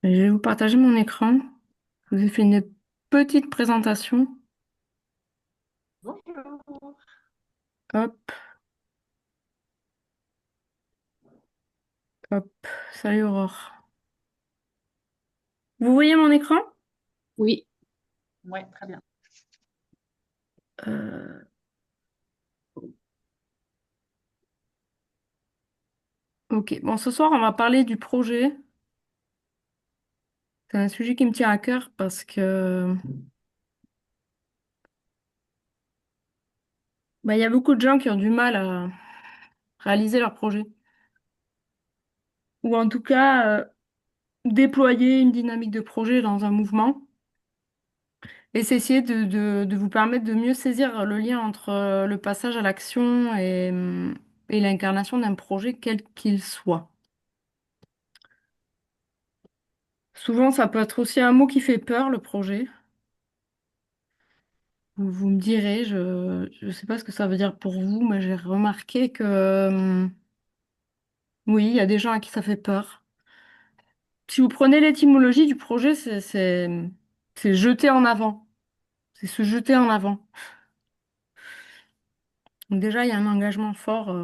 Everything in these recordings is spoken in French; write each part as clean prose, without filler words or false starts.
Je vais vous partager mon écran. Je vous ai fait une petite présentation. Bonjour. Hop, hop. Salut Aurore. Vous voyez mon écran? Oui, ouais, très bien. Euh, ok, bon, ce soir, on va parler du projet. C'est un sujet qui me tient à cœur parce que il y a beaucoup de gens qui ont du mal à réaliser leur projet. Ou en tout cas, déployer une dynamique de projet dans un mouvement. Et c'est essayer de vous permettre de mieux saisir le lien entre le passage à l'action et l'incarnation d'un projet, quel qu'il soit. Souvent, ça peut être aussi un mot qui fait peur, le projet. Vous me direz, je ne sais pas ce que ça veut dire pour vous, mais j'ai remarqué que oui, il y a des gens à qui ça fait peur. Si vous prenez l'étymologie du projet, c'est jeter en avant, c'est se jeter en avant. Donc déjà, il y a un engagement fort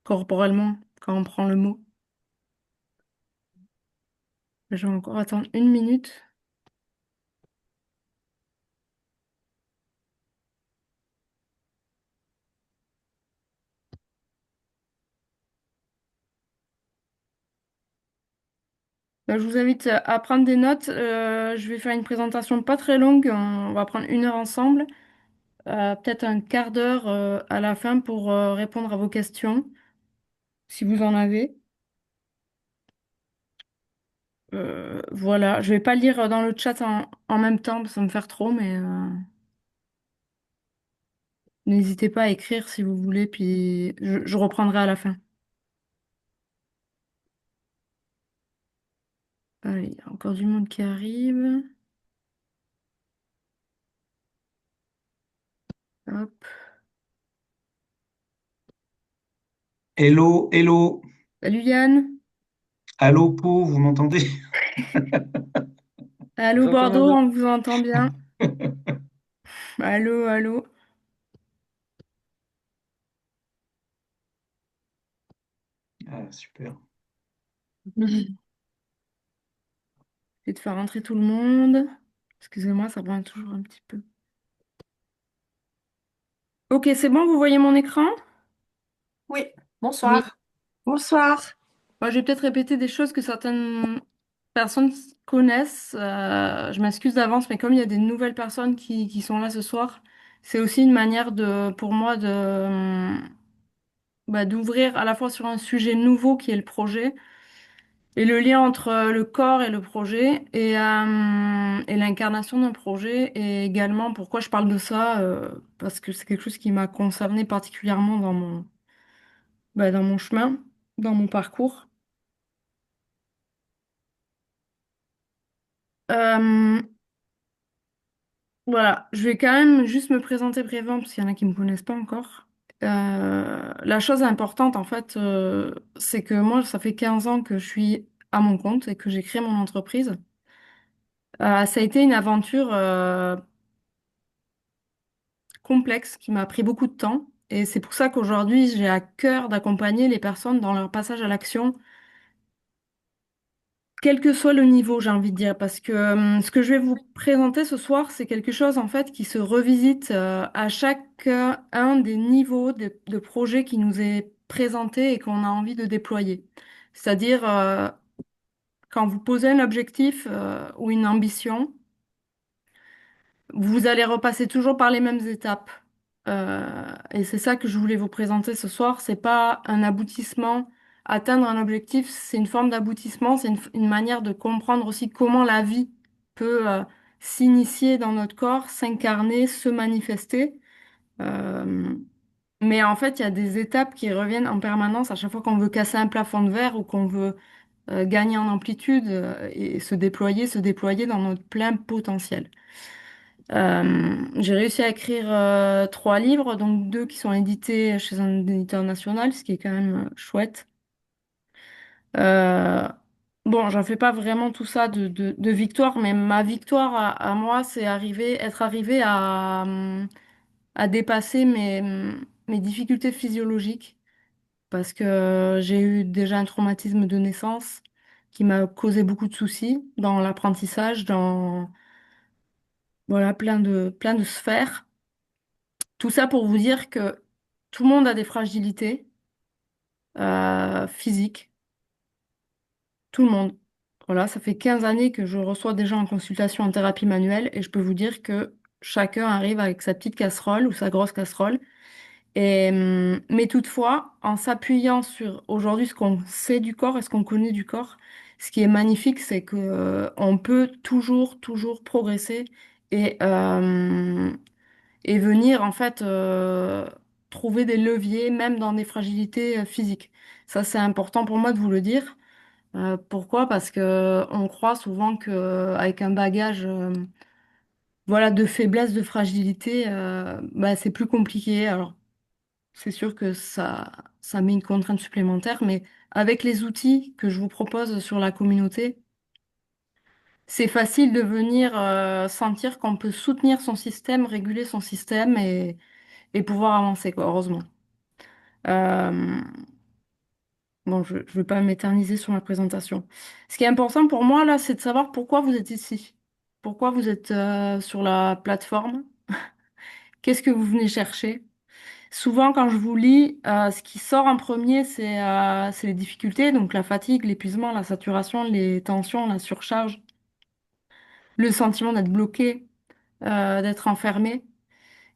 corporellement quand on prend le mot. Je vais encore attendre une minute. Je vous invite à prendre des notes. Je vais faire une présentation pas très longue. On va prendre 1 heure ensemble. Peut-être un quart d'heure à la fin pour répondre à vos questions, si vous en avez. Voilà, je vais pas lire dans le chat en même temps, parce que ça va me faire trop, mais n'hésitez pas à écrire si vous voulez, puis je reprendrai à la fin. Allez, il y a encore du monde qui arrive. Hop. Hello, hello. Salut Yann. Allô, Po, vous m'entendez? Allô J'entends ma Bordeaux, voix. on vous entend bien. Allô, allô. Ah, super. Essayer de faire rentrer tout le monde. Excusez-moi, ça prend toujours un petit peu. Ok, c'est bon, vous voyez mon écran? Oui, Oui. bonsoir. Bonsoir. Moi, je vais peut-être répéter des choses que certaines personnes connaissent. Je m'excuse d'avance, mais comme il y a des nouvelles personnes qui sont là ce soir, c'est aussi une manière pour moi d'ouvrir à la fois sur un sujet nouveau qui est le projet et le lien entre le corps et le projet et l'incarnation d'un projet et également pourquoi je parle de ça, parce que c'est quelque chose qui m'a concernée particulièrement dans mon chemin, dans mon parcours. Euh, Voilà, je vais quand même juste me présenter brièvement parce qu'il y en a qui ne me connaissent pas encore. La chose importante, en fait, c'est que moi, ça fait 15 ans que je suis à mon compte et que j'ai créé mon entreprise. Ça a été une aventure complexe qui m'a pris beaucoup de temps. Et c'est pour ça qu'aujourd'hui, j'ai à cœur d'accompagner les personnes dans leur passage à l'action, quel que soit le niveau, j'ai envie de dire, parce que ce que je vais vous présenter ce soir, c'est quelque chose en fait qui se revisite à chaque un des niveaux de projet qui nous est présenté et qu'on a envie de déployer. C'est-à-dire quand vous posez un objectif ou une ambition, vous allez repasser toujours par les mêmes étapes. Et c'est ça que je voulais vous présenter ce soir. C'est pas un aboutissement. Atteindre un objectif, c'est une forme d'aboutissement, c'est une manière de comprendre aussi comment la vie peut s'initier dans notre corps, s'incarner, se manifester. Euh, mais en fait, il y a des étapes qui reviennent en permanence à chaque fois qu'on veut casser un plafond de verre ou qu'on veut gagner en amplitude et se déployer dans notre plein potentiel. J'ai réussi à écrire 3 livres, donc 2 qui sont édités chez un éditeur national, ce qui est quand même chouette. Euh, Bon, j'en fais pas vraiment tout ça de victoire, mais ma victoire à moi, c'est être arrivé à dépasser mes difficultés physiologiques parce que j'ai eu déjà un traumatisme de naissance qui m'a causé beaucoup de soucis dans l'apprentissage, dans voilà, plein de sphères. Tout ça pour vous dire que tout le monde a des fragilités physiques, tout le monde. Voilà, ça fait 15 années que je reçois des gens en consultation en thérapie manuelle et je peux vous dire que chacun arrive avec sa petite casserole ou sa grosse casserole. Mais toutefois, en s'appuyant sur aujourd'hui ce qu'on sait du corps et ce qu'on connaît du corps, ce qui est magnifique, c'est que on peut toujours progresser et, euh, et venir en fait trouver des leviers, même dans des fragilités physiques. Ça, c'est important pour moi de vous le dire. Pourquoi? Parce que on croit souvent que avec un bagage voilà, de faiblesse, de fragilité, bah, c'est plus compliqué. Alors, c'est sûr que ça met une contrainte supplémentaire, mais avec les outils que je vous propose sur la communauté, c'est facile de venir sentir qu'on peut soutenir son système, réguler son système et pouvoir avancer, quoi, heureusement. Euh, bon, je ne vais pas m'éterniser sur ma présentation. Ce qui est important pour moi, là, c'est de savoir pourquoi vous êtes ici. Pourquoi vous êtes sur la plateforme? Qu'est-ce que vous venez chercher? Souvent, quand je vous lis, ce qui sort en premier, c'est les difficultés, donc la fatigue, l'épuisement, la saturation, les tensions, la surcharge, le sentiment d'être bloqué, d'être enfermé.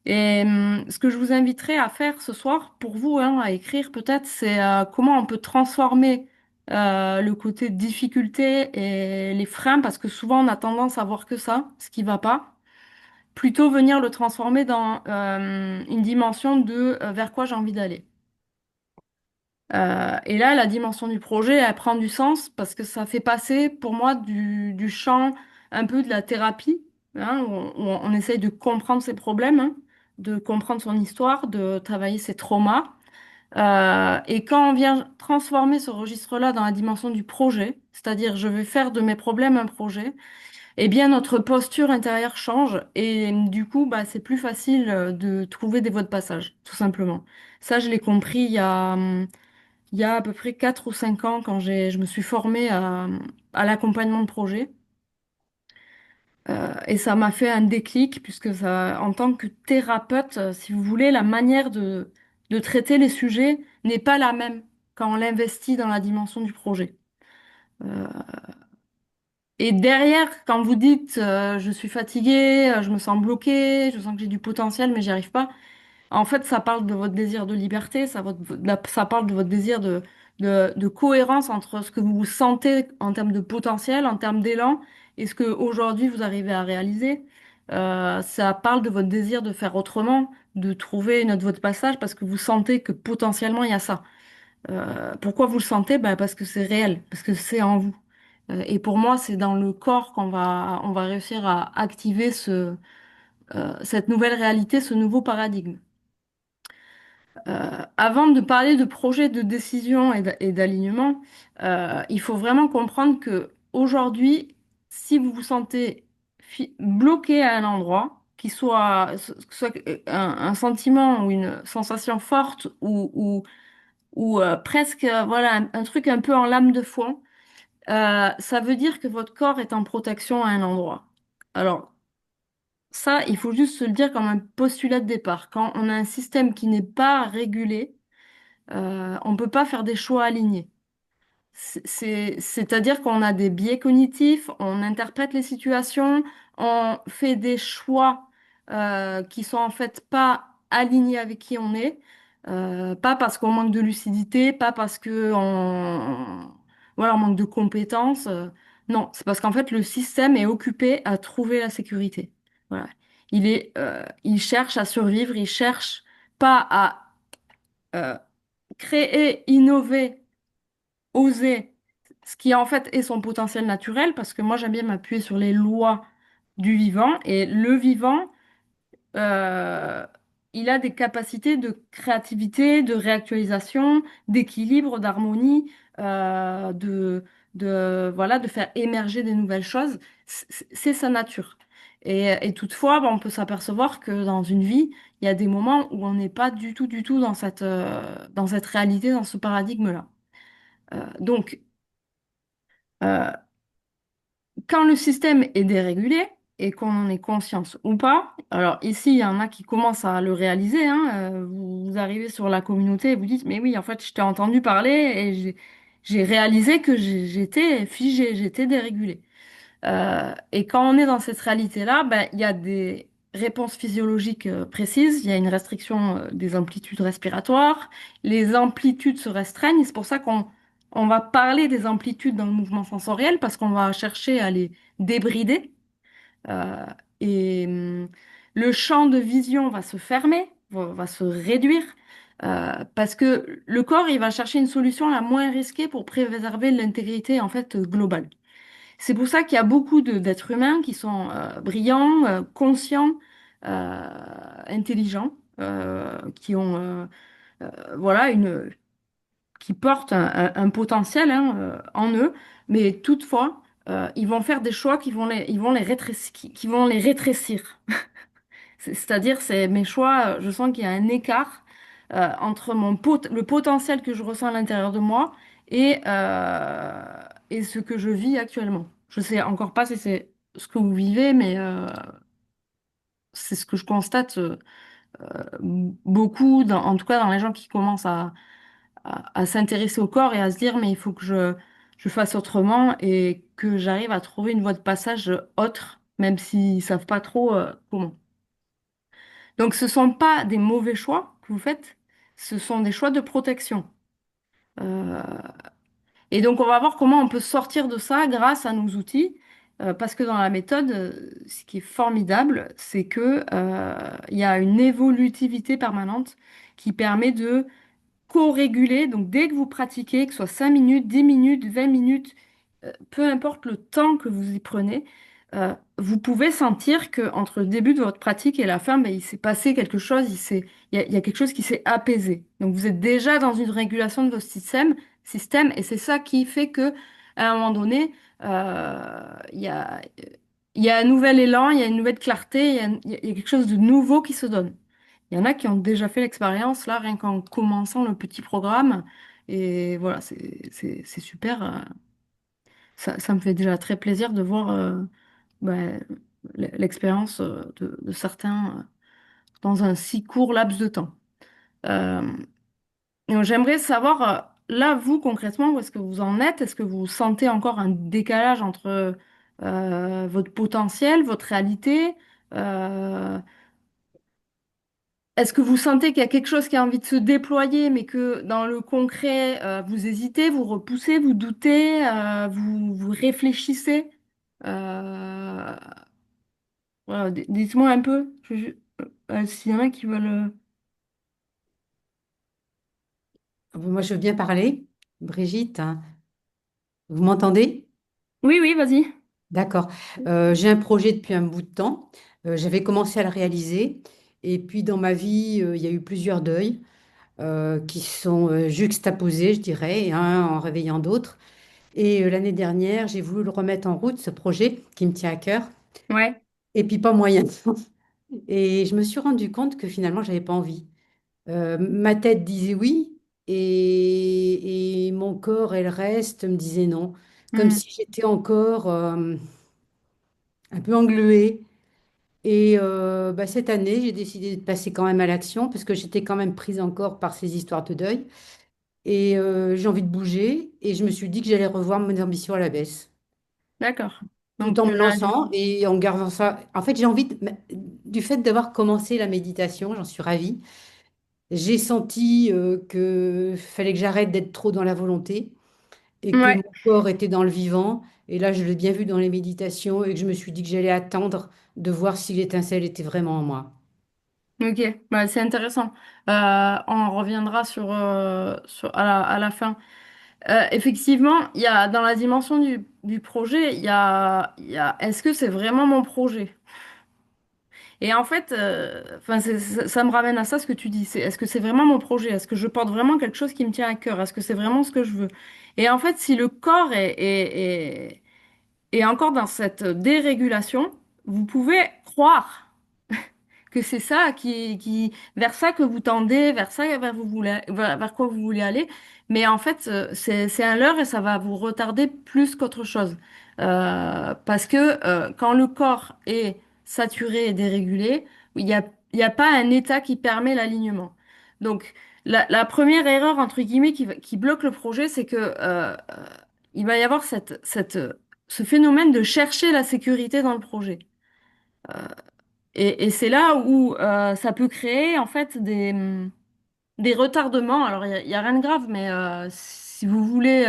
Ce que je vous inviterai à faire ce soir, pour vous, hein, à écrire peut-être, c'est comment on peut transformer le côté difficulté et les freins, parce que souvent on a tendance à voir que ça, ce qui va pas. Plutôt venir le transformer dans une dimension de vers quoi j'ai envie d'aller. Et là, la dimension du projet, elle prend du sens parce que ça fait passer pour moi du champ un peu de la thérapie, hein, où on essaye de comprendre ses problèmes, hein, de comprendre son histoire, de travailler ses traumas. Et quand on vient transformer ce registre-là dans la dimension du projet, c'est-à-dire je vais faire de mes problèmes un projet, eh bien notre posture intérieure change et du coup, bah, c'est plus facile de trouver des voies de passage, tout simplement. Ça, je l'ai compris il y a à peu près 4 ou 5 ans, quand je me suis formée à l'accompagnement de projet. Et ça m'a fait un déclic, puisque ça, en tant que thérapeute, si vous voulez, la manière de traiter les sujets n'est pas la même quand on l'investit dans la dimension du projet. Euh, et derrière, quand vous dites je suis fatiguée, je me sens bloquée, je sens que j'ai du potentiel, mais j'y arrive pas, en fait, ça parle de votre désir de liberté, ça parle de votre désir de cohérence entre ce que vous sentez en termes de potentiel, en termes d'élan, et ce que aujourd'hui vous arrivez à réaliser. Ça parle de votre désir de faire autrement, de trouver une autre voie de passage, parce que vous sentez que potentiellement il y a ça. Pourquoi vous le sentez? Ben, parce que c'est réel, parce que c'est en vous. Et pour moi, c'est dans le corps on va réussir à activer cette nouvelle réalité, ce nouveau paradigme. Avant de parler de projet de décision et d'alignement, il faut vraiment comprendre que aujourd'hui, si vous vous sentez bloqué à un endroit, que ce soit un sentiment ou une sensation forte ou presque voilà un truc un peu en lame de fond, ça veut dire que votre corps est en protection à un endroit. Alors ça, il faut juste se le dire comme un postulat de départ. Quand on a un système qui n'est pas régulé, on ne peut pas faire des choix alignés. C'est-à-dire qu'on a des biais cognitifs, on interprète les situations, on fait des choix qui sont en fait pas alignés avec qui on est, pas parce qu'on manque de lucidité, pas parce que voilà, on manque de compétences. Non, c'est parce qu'en fait le système est occupé à trouver la sécurité. Voilà. Il cherche à survivre, il cherche pas à euh, créer, innover, oser, ce qui en fait est son potentiel naturel, parce que moi j'aime bien m'appuyer sur les lois du vivant, et le vivant, euh, il a des capacités de créativité, de réactualisation, d'équilibre, d'harmonie, voilà, de faire émerger des nouvelles choses. C'est sa nature. Et toutefois, bon, on peut s'apercevoir que dans une vie, il y a des moments où on n'est pas du tout dans cette réalité, dans ce paradigme-là. Donc, euh, quand le système est dérégulé et qu'on en ait conscience ou pas, alors ici, il y en a qui commencent à le réaliser, hein, vous arrivez sur la communauté et vous dites, mais oui, en fait, je t'ai entendu parler et j'ai réalisé que j'étais figé, j'étais dérégulé. Et quand on est dans cette réalité-là, ben, il y a des réponses physiologiques précises, il y a une restriction des amplitudes respiratoires, les amplitudes se restreignent, et c'est pour ça qu'on va parler des amplitudes dans le mouvement sensoriel, parce qu'on va chercher à les débrider. Euh, le champ de vision va se fermer, va se réduire, parce que le corps, il va chercher une solution la moins risquée pour préserver l'intégrité en fait globale. C'est pour ça qu'il y a beaucoup d'êtres humains qui sont brillants, conscients, intelligents, qui ont voilà qui portent un potentiel hein, en eux, mais toutefois ils vont faire des choix qui vont les rétrécir. C'est-à-dire, c'est mes choix, je sens qu'il y a un écart entre le potentiel que je ressens à l'intérieur de moi et ce que je vis actuellement. Je sais encore pas si c'est ce que vous vivez, mais c'est ce que je constate beaucoup, en tout cas dans les gens qui commencent à s'intéresser au corps et à se dire, mais il faut que je fasse autrement et que j'arrive à trouver une voie de passage autre, même s'ils savent pas trop comment. Donc, ce ne sont pas des mauvais choix que vous faites, ce sont des choix de protection. Euh, et donc, on va voir comment on peut sortir de ça grâce à nos outils, parce que dans la méthode, ce qui est formidable, c'est que, il y a une évolutivité permanente qui permet de co-réguler. Donc, dès que vous pratiquez, que ce soit 5 minutes, 10 minutes, 20 minutes, peu importe le temps que vous y prenez, vous pouvez sentir que entre le début de votre pratique et la fin, ben, il s'est passé quelque chose, il y a quelque chose qui s'est apaisé. Donc, vous êtes déjà dans une régulation de votre système et c'est ça qui fait que, à un moment donné, il y a un nouvel élan, il y a une nouvelle clarté, il y a quelque chose de nouveau qui se donne. Il y en a qui ont déjà fait l'expérience, là, rien qu'en commençant le petit programme. Et voilà, c'est super. Ça me fait déjà très plaisir de voir ben, l'expérience de certains dans un si court laps de temps. Euh, et donc, j'aimerais savoir, là, vous, concrètement, où est-ce que vous en êtes? Est-ce que vous sentez encore un décalage entre votre potentiel, votre réalité? Euh, Est-ce que vous sentez qu'il y a quelque chose qui a envie de se déployer, mais que dans le concret, vous hésitez, vous repoussez, vous doutez, vous réfléchissez? Euh, voilà, dites-moi un peu, s'il y en a qui veulent... Moi, je veux bien parler. Brigitte, hein. Vous m'entendez? Oui, oui, vas-y. D'accord. J'ai un projet depuis un bout de temps. J'avais commencé à le réaliser. Et puis, dans ma vie, il y a eu plusieurs deuils qui sont juxtaposés, je dirais, un en réveillant d'autres. Et l'année dernière, j'ai voulu le remettre en route, ce projet qui me tient à cœur. Ouais. Et puis, pas moyen. Et je me suis rendu compte que finalement, j'avais pas envie. Ma tête disait oui et mon corps et le reste me disaient non. Comme Hmm, si j'étais encore un peu engluée. Et bah, cette année, j'ai décidé de passer quand même à l'action parce que j'étais quand même prise encore par ces histoires de deuil. Et j'ai envie de bouger et je me suis dit que j'allais revoir mes ambitions à la baisse. d'accord. Tout Donc, en me lançant et en gardant ça. En fait, j'ai envie du fait d'avoir commencé la méditation, j'en suis ravie. J'ai senti que fallait que j'arrête d'être trop dans la volonté et que ouais, mon corps était dans le vivant. Et là, je l'ai bien vu dans les méditations et que je me suis dit que j'allais attendre de voir si l'étincelle était vraiment en moi. ok, bah, c'est intéressant. On reviendra à la fin. Effectivement, il y a dans la dimension du projet, est-ce que c'est vraiment mon projet? Et en fait, enfin, ça me ramène à ça, ce que tu dis. Est-ce que c'est vraiment mon projet? Est-ce que je porte vraiment quelque chose qui me tient à cœur? Est-ce que c'est vraiment ce que je veux? Et en fait, si le corps est encore dans cette dérégulation, vous pouvez croire que c'est ça vers ça que vous tendez, vers ça vers quoi vous voulez aller. Mais en fait, c'est un leurre et ça va vous retarder plus qu'autre chose. Parce que quand le corps est saturé et dérégulé, il y a pas un état qui permet l'alignement. Donc, la première erreur, entre guillemets, qui bloque le projet, c'est que il va y avoir ce phénomène de chercher la sécurité dans le projet. Et c'est là où ça peut créer en fait des retardements. Alors, il y a rien de grave, mais si vous voulez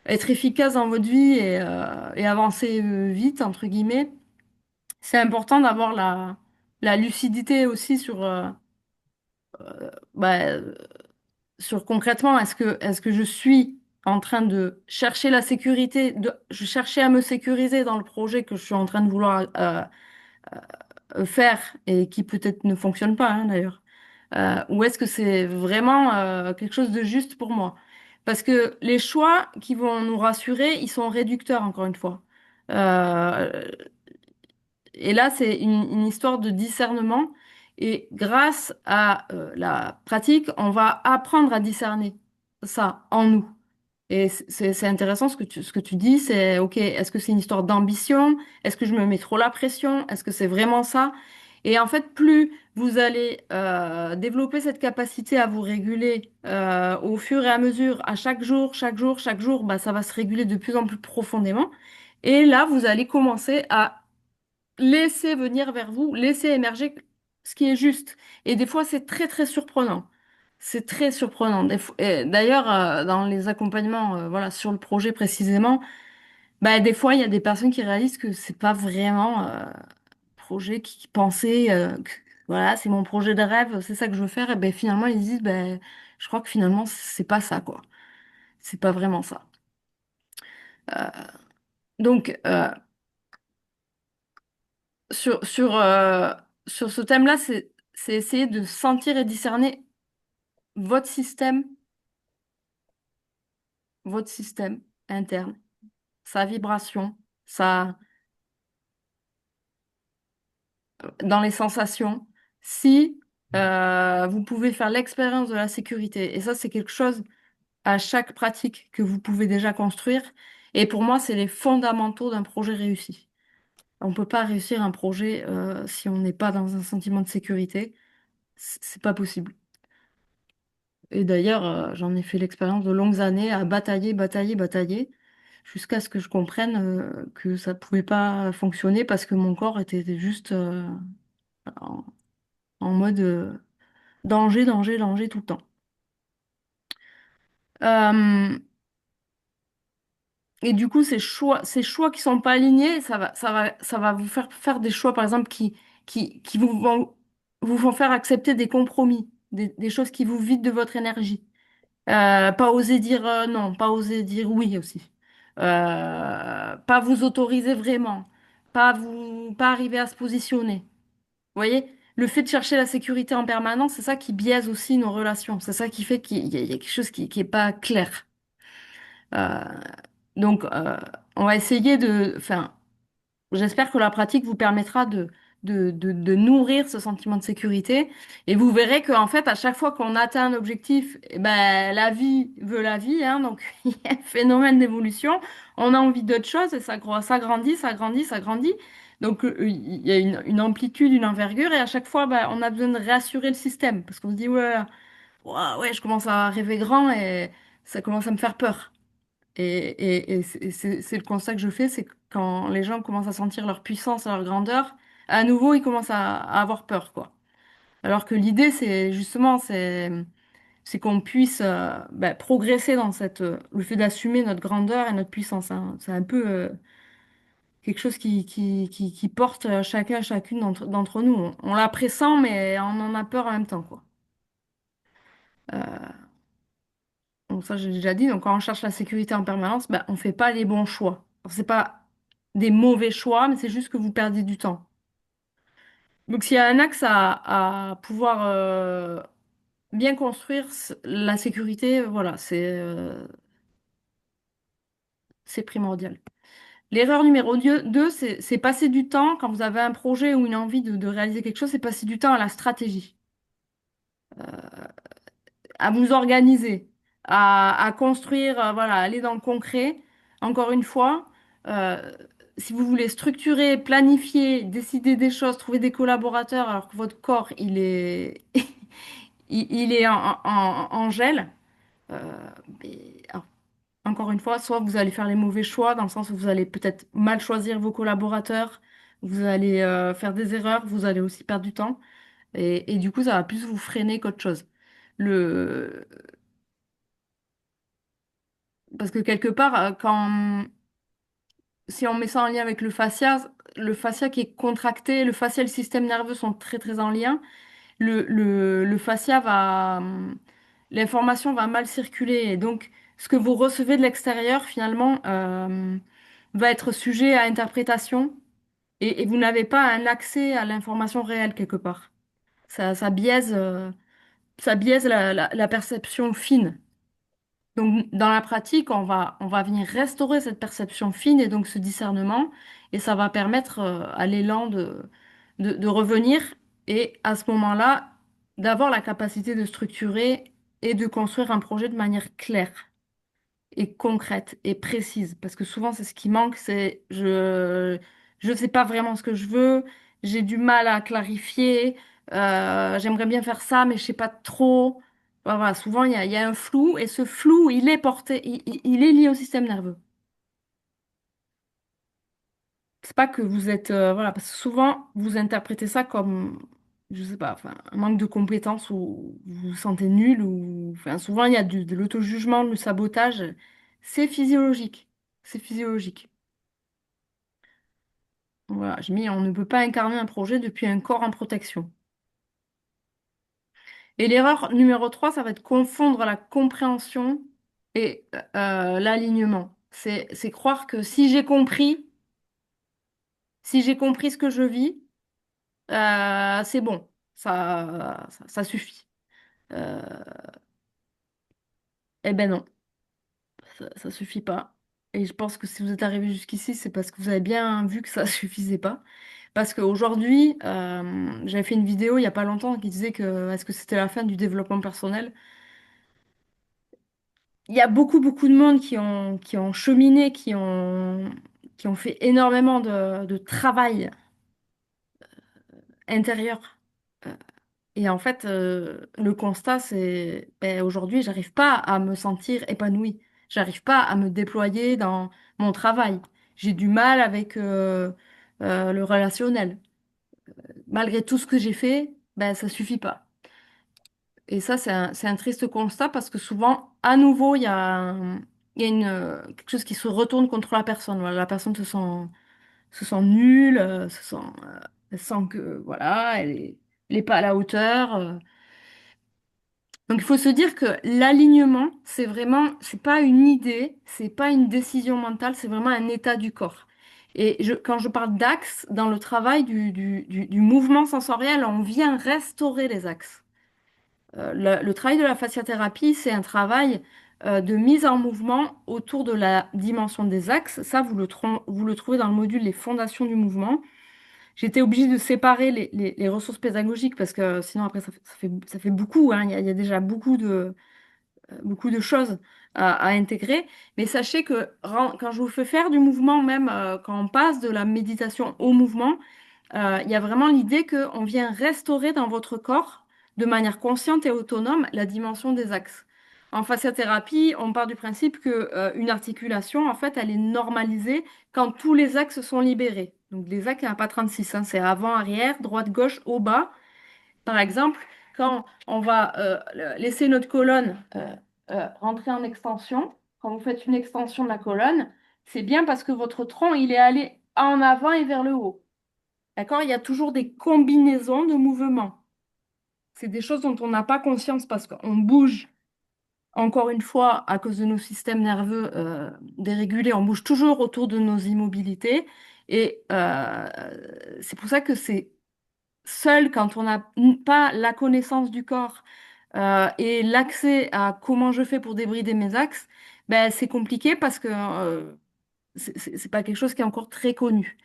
être efficace dans votre vie et avancer vite, entre guillemets, c'est important d'avoir la lucidité aussi bah, sur concrètement, est-ce que je suis en train de chercher la sécurité, je cherchais à me sécuriser dans le projet que je suis en train de vouloir faire et qui peut-être ne fonctionne pas, hein, d'ailleurs. Ou est-ce que c'est vraiment quelque chose de juste pour moi? Parce que les choix qui vont nous rassurer, ils sont réducteurs, encore une fois. Euh, et là, c'est une histoire de discernement. Et grâce à la pratique, on va apprendre à discerner ça en nous. Et c'est intéressant ce que tu dis, c'est, OK, est-ce que c'est une histoire d'ambition? Est-ce que je me mets trop la pression? Est-ce que c'est vraiment ça? Et en fait, plus vous allez développer cette capacité à vous réguler au fur et à mesure, à chaque jour, bah, ça va se réguler de plus en plus profondément. Et là, vous allez commencer à laisser venir vers vous, laisser émerger ce qui est juste. Et des fois, c'est très, très surprenant. C'est très surprenant. Et d'ailleurs, dans les accompagnements, voilà, sur le projet précisément, bah, des fois, il y a des personnes qui réalisent que c'est pas vraiment le projet qui pensait, voilà, c'est mon projet de rêve, c'est ça que je veux faire. Et ben finalement, ils se disent, ben, je crois que finalement, c'est pas ça, quoi. C'est pas vraiment ça. Donc, sur, sur ce thème-là, c'est essayer de sentir et discerner votre système, votre système interne, sa vibration, sa, dans les sensations, si vous pouvez faire l'expérience de la sécurité. Et ça, c'est quelque chose à chaque pratique que vous pouvez déjà construire. Et pour moi, c'est les fondamentaux d'un projet réussi. On ne peut pas réussir un projet si on n'est pas dans un sentiment de sécurité. C'est pas possible. Et d'ailleurs, j'en ai fait l'expérience de longues années à batailler, batailler, batailler, jusqu'à ce que je comprenne que ça pouvait pas fonctionner parce que mon corps était juste en, en mode danger, danger, danger tout le temps. Euh, et du coup, ces choix qui sont pas alignés, ça va vous faire faire des choix, par exemple, qui vous vont faire accepter des compromis, des choses qui vous vident de votre énergie. Pas oser dire non, pas oser dire oui aussi. Pas vous autoriser vraiment, pas arriver à se positionner. Vous voyez, le fait de chercher la sécurité en permanence, c'est ça qui biaise aussi nos relations. C'est ça qui fait qu'il y a quelque chose qui est pas clair. Euh, donc, on va essayer enfin, j'espère que la pratique vous permettra de nourrir ce sentiment de sécurité. Et vous verrez qu'en fait, à chaque fois qu'on atteint un objectif, eh ben, la vie veut la vie, hein, donc il y a un phénomène d'évolution. On a envie d'autre chose et ça grandit, ça grandit, ça grandit. Donc il y a une amplitude, une envergure, et à chaque fois, ben, on a besoin de réassurer le système parce qu'on se dit, ouais, ouais, ouais, je commence à rêver grand et ça commence à me faire peur. Et c'est le constat que je fais, c'est que quand les gens commencent à sentir leur puissance, leur grandeur, à nouveau, ils commencent à avoir peur, quoi. Alors que l'idée, c'est justement, c'est qu'on puisse bah, progresser dans le fait d'assumer notre grandeur et notre puissance, hein. C'est un peu quelque chose qui porte chacun, chacune d'entre nous. On la pressent, mais on en a peur en même temps, quoi. Donc ça, j'ai déjà dit. Donc quand on cherche la sécurité en permanence, ben, on fait pas les bons choix. Alors, c'est pas des mauvais choix, mais c'est juste que vous perdez du temps. Donc, s'il y a un axe à pouvoir bien construire, la sécurité, voilà, c'est primordial. L'erreur numéro 2, c'est passer du temps, quand vous avez un projet ou une envie de réaliser quelque chose, c'est passer du temps à la stratégie, à vous organiser, à construire, voilà, aller dans le concret. Encore une fois, euh, si vous voulez structurer, planifier, décider des choses, trouver des collaborateurs, alors que votre corps, il est en gel, euh, alors, encore une fois, soit vous allez faire les mauvais choix, dans le sens où vous allez peut-être mal choisir vos collaborateurs, vous allez faire des erreurs, vous allez aussi perdre du temps, et du coup, ça va plus vous freiner qu'autre chose. Le... Parce que quelque part, si on met ça en lien avec le fascia qui est contracté, le fascia et le système nerveux sont très très en lien. Le fascia l'information va mal circuler. Et donc, ce que vous recevez de l'extérieur, finalement, va être sujet à interprétation. Et vous n'avez pas un accès à l'information réelle quelque part. Ça biaise la perception fine. Donc, dans la pratique, on va venir restaurer cette perception fine et donc ce discernement, et ça va permettre à l'élan de revenir et à ce moment-là, d'avoir la capacité de structurer et de construire un projet de manière claire et concrète et précise. Parce que souvent, c'est ce qui manque, c'est je sais pas vraiment ce que je veux, j'ai du mal à clarifier, j'aimerais bien faire ça, mais je sais pas trop. Voilà, souvent, il y a un flou, et ce flou, il est porté, il est lié au système nerveux. C'est pas que vous êtes, voilà, parce que souvent, vous interprétez ça comme, je sais pas, enfin, un manque de compétences ou vous vous sentez nul ou, enfin, souvent, il y a de l'auto-jugement, du sabotage. C'est physiologique. C'est physiologique. Voilà, j'ai mis, on ne peut pas incarner un projet depuis un corps en protection. Et l'erreur numéro 3, ça va être confondre la compréhension et l'alignement. C'est croire que si j'ai compris ce que je vis, c'est bon, ça suffit. Euh, eh ben non, ça suffit pas. Et je pense que si vous êtes arrivé jusqu'ici, c'est parce que vous avez bien vu que ça suffisait pas. Parce qu'aujourd'hui, j'avais fait une vidéo il y a pas longtemps qui disait que est-ce que c'était la fin du développement personnel? Il y a beaucoup de monde qui ont cheminé, qui ont fait énormément de travail intérieur. Euh, Et en fait, le constat, c'est ben, aujourd'hui, j'arrive pas à me sentir épanouie. J'arrive pas à me déployer dans mon travail. J'ai du mal avec le relationnel. Malgré tout ce que j'ai fait, ben, ça suffit pas. Et ça, c'est un triste constat parce que souvent, à nouveau, il y a quelque chose qui se retourne contre la personne. Voilà, la personne se sent nulle, elle sent que voilà, elle est pas à la hauteur. Donc il faut se dire que l'alignement, c'est vraiment, c'est pas une idée, c'est pas une décision mentale, c'est vraiment un état du corps. Et quand je parle d'axe, dans le travail du mouvement sensoriel, on vient restaurer les axes. Le travail de la fasciathérapie, c'est un travail de mise en mouvement autour de la dimension des axes. Ça, vous le trouvez dans le module Les fondations du mouvement. J'étais obligée de séparer les ressources pédagogiques parce que sinon, après, ça fait beaucoup, hein. Il y a déjà beaucoup de choses à intégrer. Mais sachez que quand je vous fais faire du mouvement, même quand on passe de la méditation au mouvement, il y a vraiment l'idée qu'on vient restaurer dans votre corps, de manière consciente et autonome, la dimension des axes. En fasciathérapie, on part du principe que, une articulation, en fait, elle est normalisée quand tous les axes sont libérés. Donc, les axes, il n'y en a pas 36, hein, c'est avant, arrière, droite, gauche, haut, bas. Par exemple, quand on va laisser notre colonne rentrer en extension, quand vous faites une extension de la colonne, c'est bien parce que votre tronc, il est allé en avant et vers le haut. D'accord? Il y a toujours des combinaisons de mouvements. C'est des choses dont on n'a pas conscience parce qu'on bouge, encore une fois, à cause de nos systèmes nerveux dérégulés, on bouge toujours autour de nos immobilités. Et c'est pour ça que c'est seul quand on n'a pas la connaissance du corps et l'accès à comment je fais pour débrider mes axes, ben, c'est compliqué parce que c'est pas quelque chose qui est encore très connu.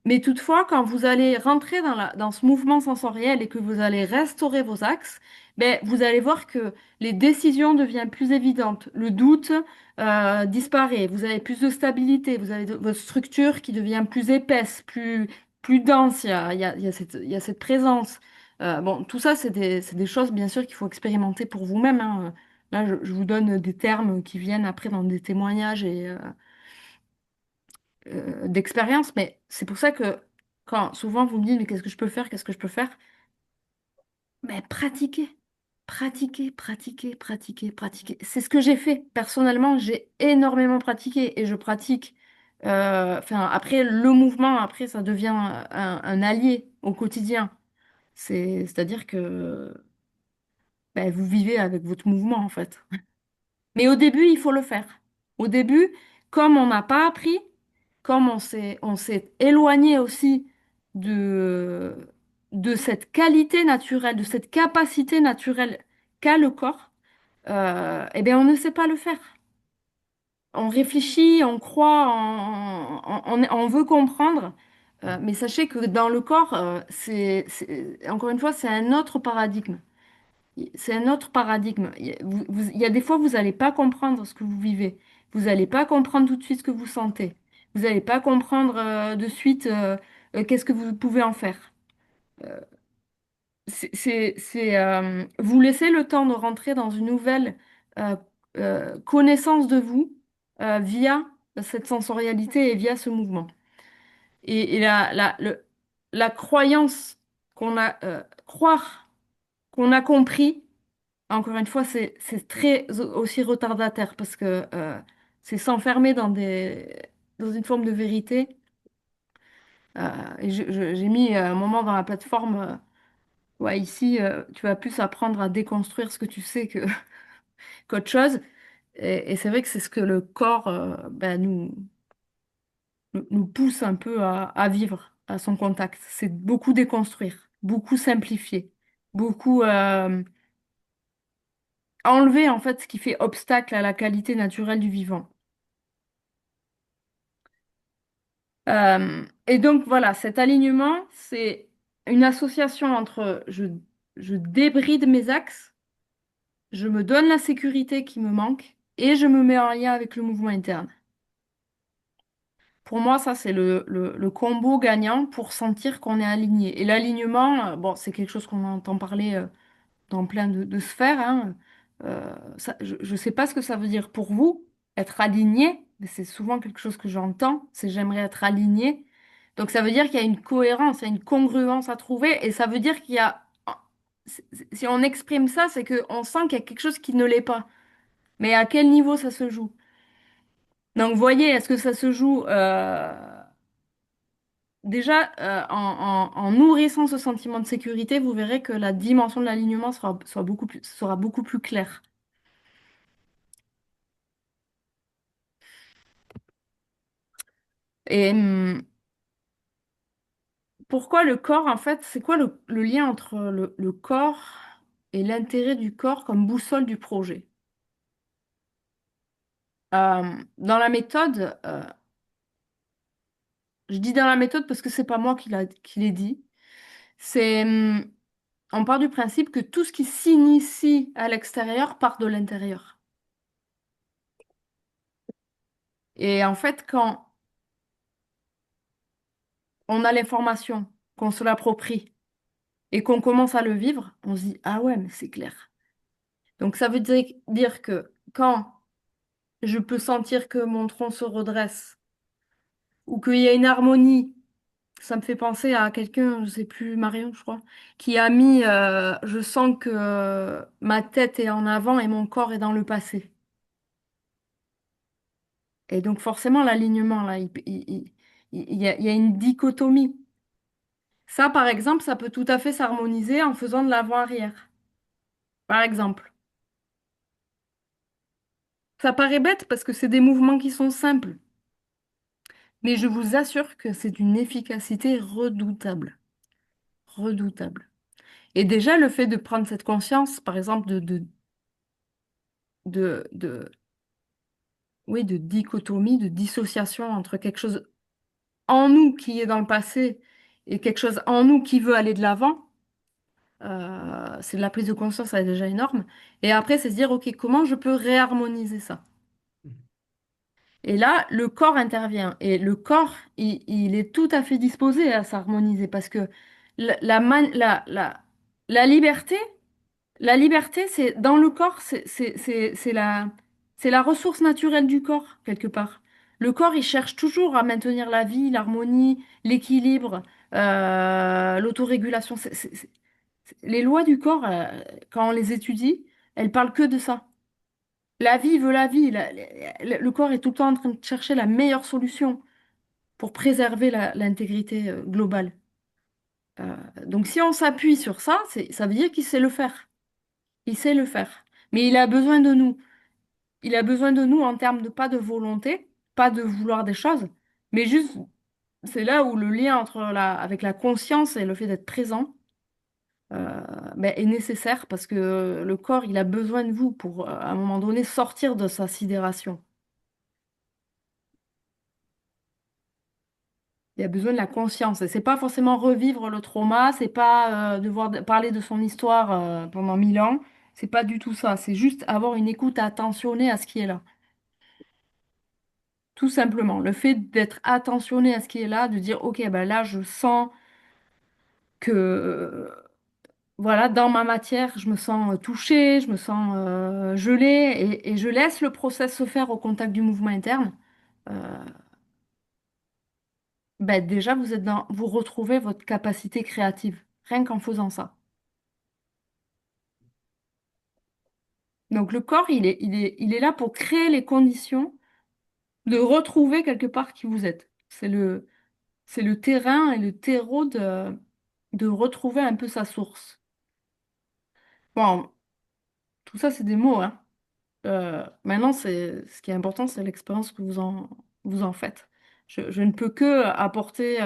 Mais toutefois, quand vous allez rentrer dans ce mouvement sensoriel et que vous allez restaurer vos axes, ben, vous allez voir que les décisions deviennent plus évidentes. Le doute disparaît. Vous avez plus de stabilité. Vous avez votre structure qui devient plus épaisse, plus dense. Il y a cette présence. Bon, tout ça, c'est des choses, bien sûr, qu'il faut expérimenter pour vous-même, hein. Là, je vous donne des termes qui viennent après dans des témoignages d'expérience, mais c'est pour ça que quand souvent vous me dites, mais qu'est-ce que je peux faire, qu'est-ce que je peux faire? Mais pratiquez, pratiquez, pratiquez, pratiquez, pratiquez. C'est ce que j'ai fait. Personnellement, j'ai énormément pratiqué et je pratique. Enfin, après, le mouvement, après, ça devient un allié au quotidien. C'est-à-dire que ben, vous vivez avec votre mouvement, en fait. Mais au début, il faut le faire. Au début, comme on n'a pas appris, comme on s'est éloigné aussi de, de cette qualité naturelle, de cette capacité naturelle qu'a le corps, eh bien, on ne sait pas le faire. On réfléchit, on croit, on veut comprendre, mais sachez que dans le corps, encore une fois, c'est un autre paradigme. C'est un autre paradigme. Il y a des fois, vous n'allez pas comprendre ce que vous vivez. Vous n'allez pas comprendre tout de suite ce que vous sentez. Vous n'allez pas comprendre de suite qu'est-ce que vous pouvez en faire. Vous laissez le temps de rentrer dans une nouvelle euh, connaissance de vous via cette sensorialité et via ce mouvement. Et la croyance croire qu'on a compris. Encore une fois, c'est très aussi retardataire parce que c'est s'enfermer dans une forme de vérité. Et j'ai mis un moment dans la plateforme, ouais, ici, tu vas plus apprendre à déconstruire ce que tu sais qu'autre chose. Et c'est vrai que c'est ce que le corps ben, nous pousse un peu à vivre à son contact. C'est beaucoup déconstruire, beaucoup simplifier, beaucoup enlever en fait ce qui fait obstacle à la qualité naturelle du vivant. Et donc voilà, cet alignement, c'est une association entre je débride mes axes, je me donne la sécurité qui me manque et je me mets en lien avec le mouvement interne. Pour moi, ça, c'est le combo gagnant pour sentir qu'on est aligné. Et l'alignement, bon, c'est quelque chose qu'on entend parler dans plein de sphères, hein. Je ne sais pas ce que ça veut dire pour vous, être aligné, mais c'est souvent quelque chose que j'entends, c'est j'aimerais être aligné. Donc ça veut dire qu'il y a une cohérence, il y a une congruence à trouver, et ça veut dire qu'il y a, si on exprime ça, c'est qu'on sent qu'il y a quelque chose qui ne l'est pas. Mais à quel niveau ça se joue? Donc voyez, est-ce que ça se joue déjà en nourrissant ce sentiment de sécurité, vous verrez que la dimension de l'alignement sera beaucoup plus claire. Et pourquoi le corps, en fait, c'est quoi le lien entre le corps et l'intérêt du corps comme boussole du projet? Dans la méthode, je dis dans la méthode parce que c'est pas moi qui l'ai dit, c'est, on part du principe que tout ce qui s'initie à l'extérieur part de l'intérieur. Et en fait, quand on a l'information, qu'on se l'approprie et qu'on commence à le vivre, on se dit, ah ouais, mais c'est clair. Donc ça veut dire que quand je peux sentir que mon tronc se redresse ou qu'il y a une harmonie. Ça me fait penser à quelqu'un, je sais plus, Marion, je crois, qui a mis je sens que ma tête est en avant et mon corps est dans le passé. Et donc forcément, l'alignement, là, il y a une dichotomie. Ça, par exemple, ça peut tout à fait s'harmoniser en faisant de l'avant-arrière. Par exemple. Ça paraît bête parce que c'est des mouvements qui sont simples. Mais je vous assure que c'est d'une efficacité redoutable. redoutable. Et déjà, le fait de prendre cette conscience, par exemple, de, oui, de dichotomie, de dissociation entre quelque chose en nous qui est dans le passé et quelque chose en nous qui veut aller de l'avant, c'est de la prise de conscience, ça est déjà énorme. Et après, c'est se dire, OK, comment je peux réharmoniser ça? Et là, le corps intervient. Et le corps, il est tout à fait disposé à s'harmoniser parce que la, la, man- la la liberté, c'est dans le corps, c'est la ressource naturelle du corps, quelque part. Le corps, il cherche toujours à maintenir la vie, l'harmonie, l'équilibre, l'autorégulation. Les lois du corps, quand on les étudie, elles parlent que de ça. La vie veut la vie. Le corps est tout le temps en train de chercher la meilleure solution pour préserver l'intégrité globale. Donc si on s'appuie sur ça, ça veut dire qu'il sait le faire. Il sait le faire. Mais il a besoin de nous. Il a besoin de nous en termes de pas de volonté, pas de vouloir des choses, mais juste, c'est là où le lien avec la conscience et le fait d'être présent ben, est nécessaire parce que le corps, il a besoin de vous pour, à un moment donné, sortir de sa sidération. Il a besoin de la conscience. Et c'est pas forcément revivre le trauma, c'est pas parler de son histoire pendant 1000 ans. C'est pas du tout ça. C'est juste avoir une écoute attentionnée à ce qui est là. Tout simplement. Le fait d'être attentionné à ce qui est là, de dire, OK, ben là, je sens que, voilà, dans ma matière, je me sens touchée, je me sens gelée, et je laisse le process se faire au contact du mouvement interne. Euh, ben déjà, vous retrouvez votre capacité créative, rien qu'en faisant ça. Donc le corps, il est là pour créer les conditions de retrouver quelque part qui vous êtes. C'est le terrain et le terreau de retrouver un peu sa source. Bon, tout ça, c'est des mots, hein. Maintenant, ce qui est important, c'est l'expérience que vous en faites. Je ne peux que apporter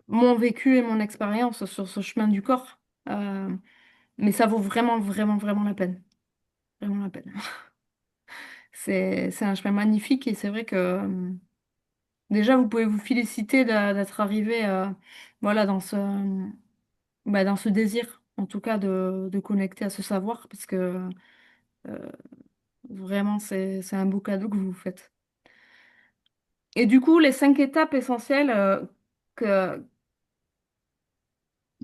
mon vécu et mon expérience sur ce chemin du corps. Euh, mais ça vaut vraiment, vraiment, vraiment la peine. Vraiment la peine. C'est un chemin magnifique et c'est vrai que déjà, vous pouvez vous féliciter d'être arrivé voilà, dans ce désir, en tout cas, de connecter à ce savoir parce que vraiment, c'est un beau cadeau que vous vous faites. Et du coup, les 5 étapes essentielles que,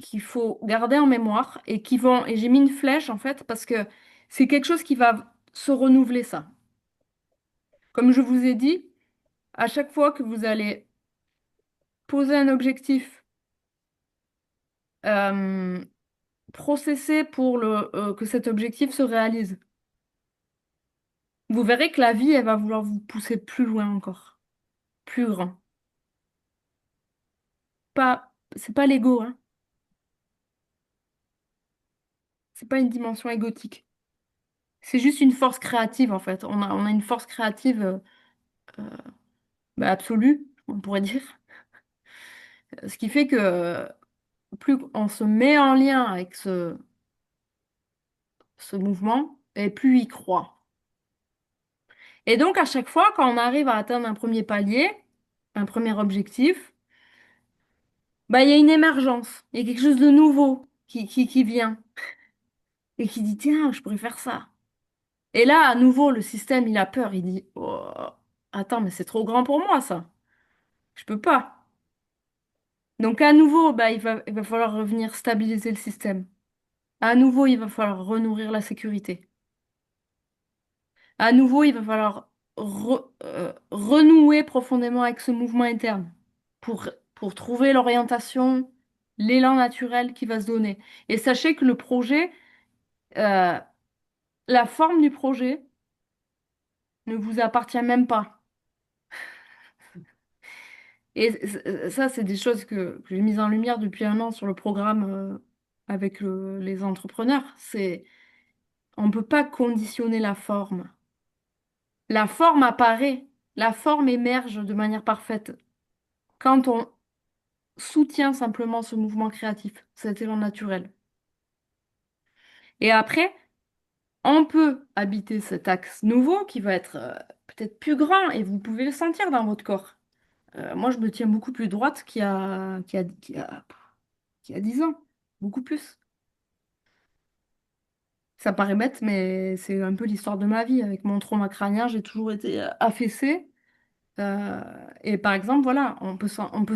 qu'il faut garder en mémoire et j'ai mis une flèche en fait, parce que c'est quelque chose qui va se renouveler ça. Comme je vous ai dit, à chaque fois que vous allez poser un objectif, euh, processer pour que cet objectif se réalise, vous verrez que la vie, elle va vouloir vous pousser plus loin encore, plus grand. C'est pas l'ego, hein. C'est pas une dimension égotique. C'est juste une force créative, en fait. On a une force créative bah, absolue, on pourrait dire. Ce qui fait que plus on se met en lien avec ce mouvement, et plus il croit. Et donc, à chaque fois, quand on arrive à atteindre un premier palier, un premier objectif, bah, il y a une émergence. Il y a quelque chose de nouveau qui vient et qui dit, tiens, je pourrais faire ça. Et là, à nouveau, le système, il a peur. Il dit, oh, attends, mais c'est trop grand pour moi, ça. Je peux pas. Donc à nouveau, bah, il va falloir revenir stabiliser le système. À nouveau, il va falloir renourrir la sécurité. À nouveau, il va falloir renouer profondément avec ce mouvement interne pour trouver l'orientation, l'élan naturel qui va se donner. Et sachez que le projet, euh, la forme du projet ne vous appartient même pas. Et ça, c'est des choses que j'ai mises en lumière depuis un an sur le programme avec les entrepreneurs. On ne peut pas conditionner la forme. La forme apparaît, la forme émerge de manière parfaite quand soutient simplement ce mouvement créatif, cet élan naturel. Et après, on peut habiter cet axe nouveau qui va être peut-être plus grand et vous pouvez le sentir dans votre corps. Moi, je me tiens beaucoup plus droite qu'il y a 10 ans, beaucoup plus. Ça paraît bête, mais c'est un peu l'histoire de ma vie. Avec mon trauma crânien, j'ai toujours été affaissée. Euh, et par exemple, voilà, on peut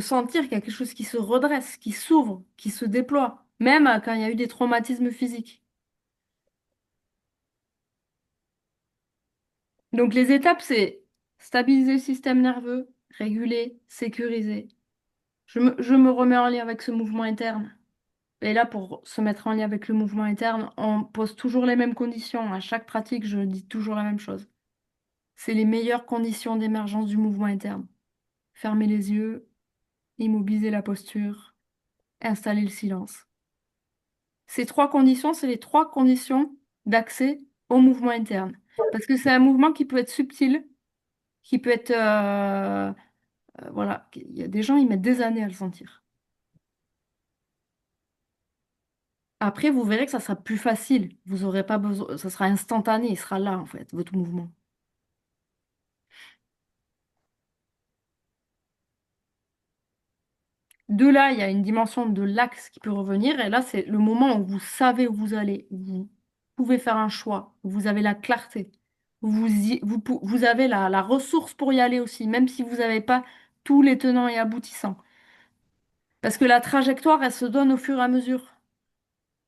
sentir qu'il y a quelque chose qui se redresse, qui s'ouvre, qui se déploie, même quand il y a eu des traumatismes physiques. Donc les étapes, c'est stabiliser le système nerveux, réguler, sécuriser. Je me remets en lien avec ce mouvement interne. Et là, pour se mettre en lien avec le mouvement interne, on pose toujours les mêmes conditions. À chaque pratique, je dis toujours la même chose. C'est les meilleures conditions d'émergence du mouvement interne. Fermer les yeux, immobiliser la posture, installer le silence. Ces trois conditions, c'est les trois conditions d'accès au mouvement interne. Parce que c'est un mouvement qui peut être subtil, qui peut être... voilà, il y a des gens, ils mettent des années à le sentir. Après, vous verrez que ça sera plus facile. Vous aurez pas besoin, ça sera instantané, il sera là, en fait, votre mouvement. De là, il y a une dimension de l'axe qui peut revenir. Et là, c'est le moment où vous savez où vous allez, où vous pouvez faire un choix, où vous avez la clarté, où vous avez la ressource pour y aller aussi, même si vous n'avez pas tous les tenants et aboutissants. Parce que la trajectoire, elle se donne au fur et à mesure.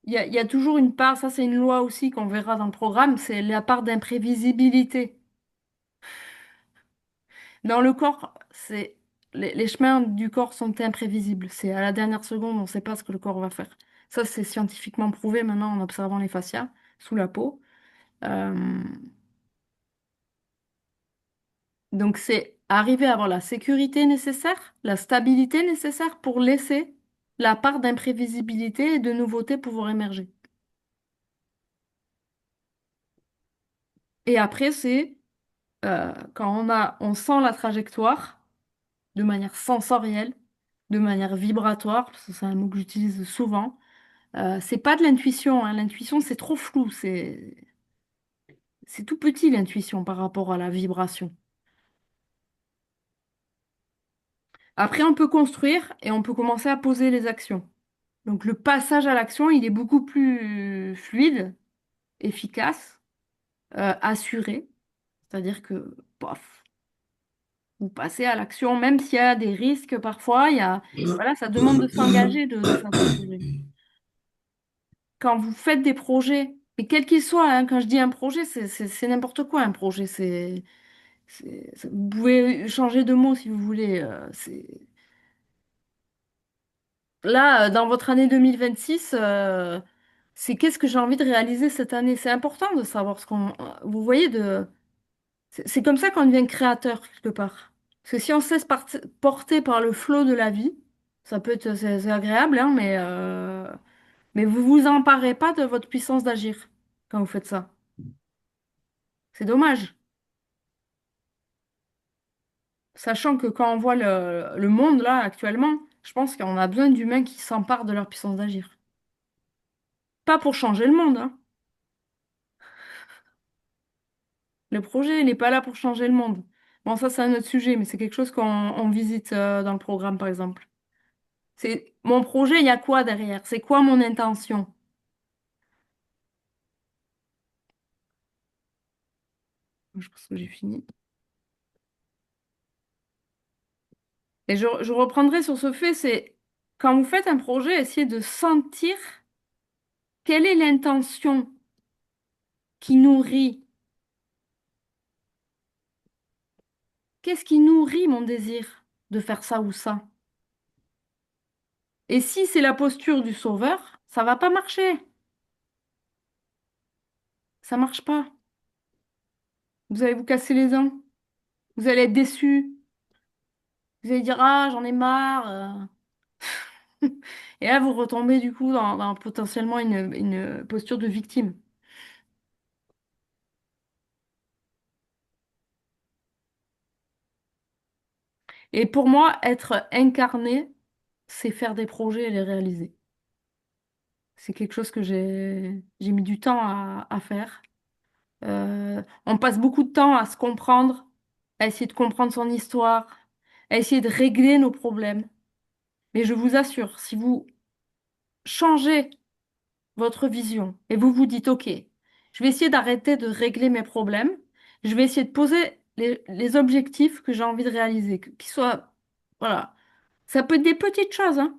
Il y a toujours une part, ça c'est une loi aussi qu'on verra dans le programme, c'est la part d'imprévisibilité. Dans le corps, les chemins du corps sont imprévisibles. C'est à la dernière seconde, on ne sait pas ce que le corps va faire. Ça, c'est scientifiquement prouvé maintenant en observant les fascias sous la peau. Euh, donc, c'est arriver à avoir la sécurité nécessaire, la stabilité nécessaire pour laisser la part d'imprévisibilité et de nouveauté pouvoir émerger. Et après, c'est quand on sent la trajectoire de manière sensorielle, de manière vibratoire, parce que c'est un mot que j'utilise souvent. C'est pas de l'intuition, hein. L'intuition, c'est trop flou. C'est tout petit, l'intuition, par rapport à la vibration. Après, on peut construire et on peut commencer à poser les actions. Donc, le passage à l'action, il est beaucoup plus fluide, efficace, assuré. C'est-à-dire que, pof, vous passez à l'action, même s'il y a des risques parfois, voilà, ça demande de s'engager, de faire des projets. Quand vous faites des projets, et quels qu'ils soient, hein, quand je dis un projet, c'est n'importe quoi un projet. Vous pouvez changer de mot si vous voulez. Là, dans votre année 2026, c'est qu'est-ce que j'ai envie de réaliser cette année? C'est important de savoir ce qu'on... Vous voyez, c'est comme ça qu'on devient créateur quelque part. Parce que si on se laisse porter par le flot de la vie, ça peut être c'est agréable, hein, mais vous vous emparez pas de votre puissance d'agir quand vous faites ça. C'est dommage. Sachant que quand on voit le monde là actuellement, je pense qu'on a besoin d'humains qui s'emparent de leur puissance d'agir. Pas pour changer le monde, hein. Le projet, il n'est pas là pour changer le monde. Bon, ça, c'est un autre sujet, mais c'est quelque chose qu'on visite dans le programme, par exemple. C'est mon projet, il y a quoi derrière? C'est quoi mon intention? Je pense que j'ai fini. Et je reprendrai sur ce fait, c'est quand vous faites un projet, essayez de sentir quelle est l'intention qui nourrit. Qu'est-ce qui nourrit mon désir de faire ça ou ça? Et si c'est la posture du sauveur, ça va pas marcher. Ça marche pas. Vous allez vous casser les dents. Vous allez être déçu. Vous allez dire, ah, j'en ai marre. Et là, vous retombez du coup dans potentiellement une posture de victime. Et pour moi, être incarné, c'est faire des projets et les réaliser. C'est quelque chose que j'ai mis du temps à faire. On passe beaucoup de temps à se comprendre, à essayer de comprendre son histoire, à essayer de régler nos problèmes. Mais je vous assure, si vous changez votre vision et vous vous dites, OK, je vais essayer d'arrêter de régler mes problèmes, je vais essayer de poser les objectifs que j'ai envie de réaliser, qui soient, voilà, ça peut être des petites choses, hein.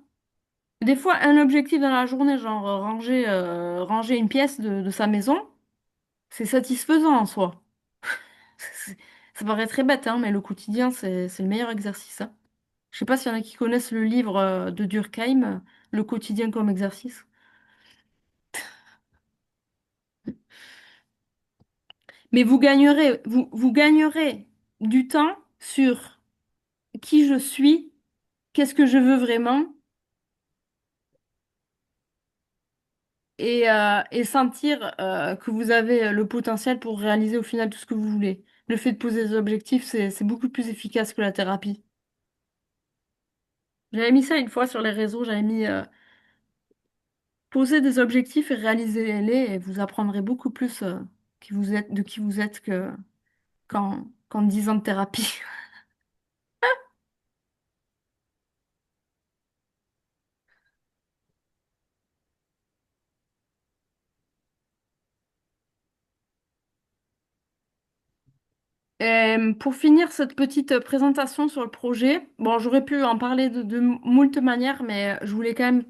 Des fois, un objectif dans la journée, genre ranger une pièce de sa maison, c'est satisfaisant en soi. C'est- Ça paraît très bête, hein, mais le quotidien, c'est le meilleur exercice, hein. Je sais pas s'il y en a qui connaissent le livre de Durkheim, Le quotidien comme exercice. Mais vous gagnerez du temps sur qui je suis, qu'est-ce que je veux vraiment, et sentir que vous avez le potentiel pour réaliser au final tout ce que vous voulez. Le fait de poser des objectifs, c'est beaucoup plus efficace que la thérapie. J'avais mis ça une fois sur les réseaux, j'avais mis poser des objectifs et réaliser-les, et vous apprendrez beaucoup plus de qui vous êtes qu'en 10 ans de thérapie. Pour finir cette petite présentation sur le projet, bon, j'aurais pu en parler de moult manières, mais je voulais quand même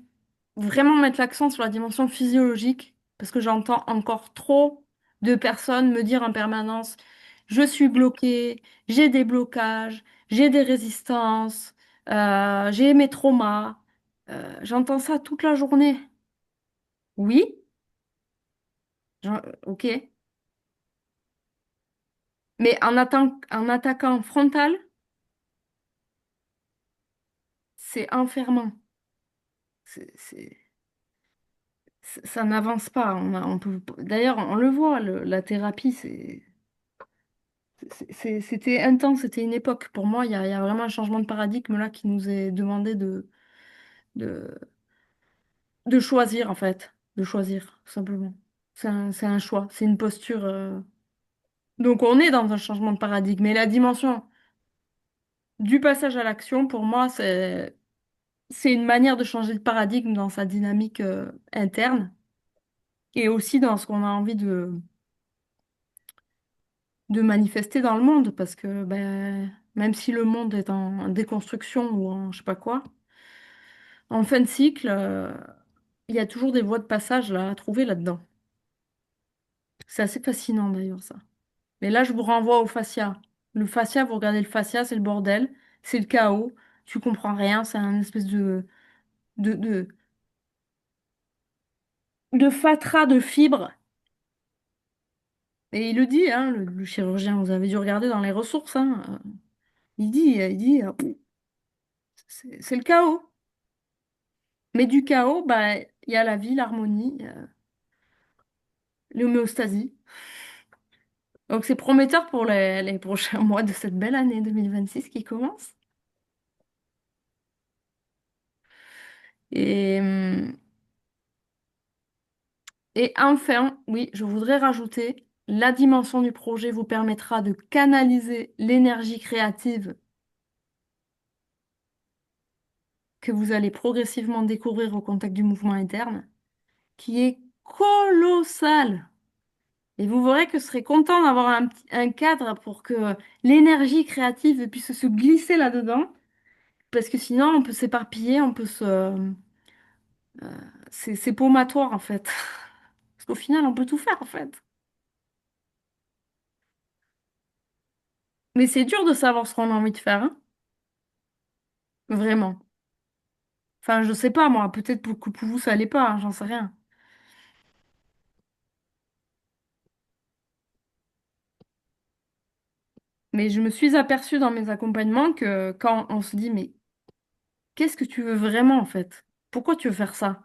vraiment mettre l'accent sur la dimension physiologique, parce que j'entends encore trop de personnes me dire en permanence, je suis bloquée, j'ai des blocages, j'ai des résistances, j'ai mes traumas. J'entends ça toute la journée. Oui, ok, mais en attaquant frontal, c'est enfermant. C'est, c'est- ça n'avance pas. D'ailleurs, on le voit, la thérapie, c'était un temps, c'était une époque. Pour moi, il y a vraiment un changement de paradigme là qui nous est demandé de, de choisir, en fait. De choisir, tout simplement. C'est un choix, c'est une posture. Donc, on est dans un changement de paradigme. Et la dimension du passage à l'action, pour moi, c'est une manière de changer de paradigme dans sa dynamique interne et aussi dans ce qu'on a envie de manifester dans le monde. Parce que ben, même si le monde est en déconstruction ou en je sais pas quoi, en fin de cycle, il y a toujours des voies de passage là, à trouver là-dedans. C'est assez fascinant d'ailleurs ça. Mais là, je vous renvoie au fascia. Le fascia, vous regardez le fascia, c'est le bordel, c'est le chaos, tu comprends rien, c'est un espèce de, de, de fatras de fibres. Et il le dit, hein, le chirurgien, vous avez dû regarder dans les ressources, hein, c'est le chaos. Mais du chaos, bah, il y a la vie, l'harmonie, l'homéostasie. Donc c'est prometteur pour les prochains mois de cette belle année 2026 qui commence. Et, hum, et enfin, oui, je voudrais rajouter, la dimension du projet vous permettra de canaliser l'énergie créative que vous allez progressivement découvrir au contact du mouvement interne, qui est colossal. Et vous verrez que je serai content d'avoir un cadre pour que l'énergie créative puisse se glisser là-dedans, parce que sinon on peut s'éparpiller, c'est paumatoire en fait. Parce qu'au final, on peut tout faire en fait. Mais c'est dur de savoir ce qu'on a envie de faire, hein. Vraiment. Enfin, je sais pas moi, peut-être que pour vous ça l'est pas, hein, j'en sais rien. Mais je me suis aperçue dans mes accompagnements que quand on se dit, mais qu'est-ce que tu veux vraiment en fait? Pourquoi tu veux faire ça?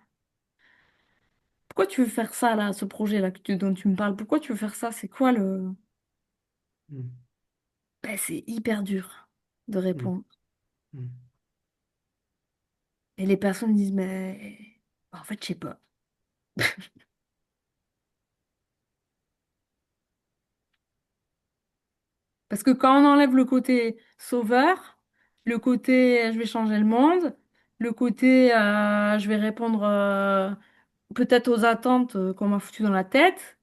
Pourquoi tu veux faire ça là, ce projet-là dont tu me parles? Pourquoi tu veux faire ça? C'est quoi le... Mm, Ben, c'est hyper dur de mm, répondre. mm. Et les personnes disent, mais en fait, je sais pas. Parce que quand on enlève le côté sauveur, le côté je vais changer le monde, le côté je vais répondre peut-être aux attentes qu'on m'a foutues dans la tête,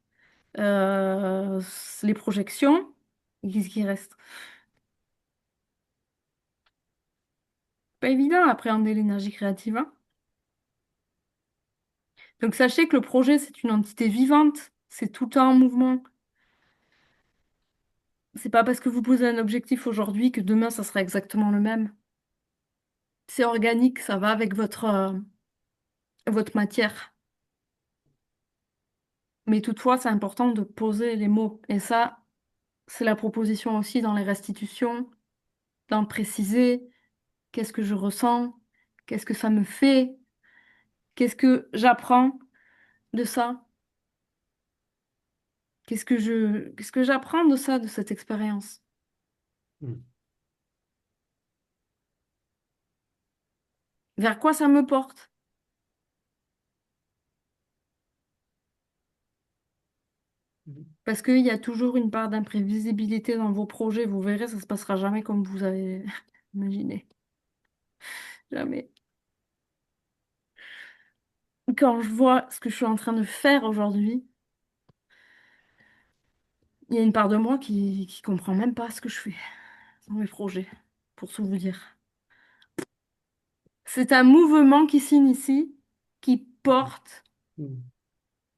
euh, les projections, qu'est-ce qui reste? Pas évident à appréhender l'énergie créative, hein. Donc sachez que le projet, c'est une entité vivante, c'est tout le temps en mouvement. C'est pas parce que vous posez un objectif aujourd'hui que demain, ça sera exactement le même. C'est organique, ça va avec votre matière. Mais toutefois, c'est important de poser les mots. Et ça, c'est la proposition aussi dans les restitutions, d'en préciser qu'est-ce que je ressens, qu'est-ce que ça me fait, qu'est-ce que j'apprends de ça, qu'est-ce que j'apprends de ça, de cette expérience. Mm. Vers quoi ça me porte? Mm. Parce qu'il y a toujours une part d'imprévisibilité dans vos projets. Vous verrez, ça se passera jamais comme vous avez imaginé. Jamais. Quand je vois ce que je suis en train de faire aujourd'hui, il y a une part de moi qui comprend même pas ce que je fais dans mes projets, pour tout vous dire. C'est un mouvement qui s'initie, qui porte, Mm.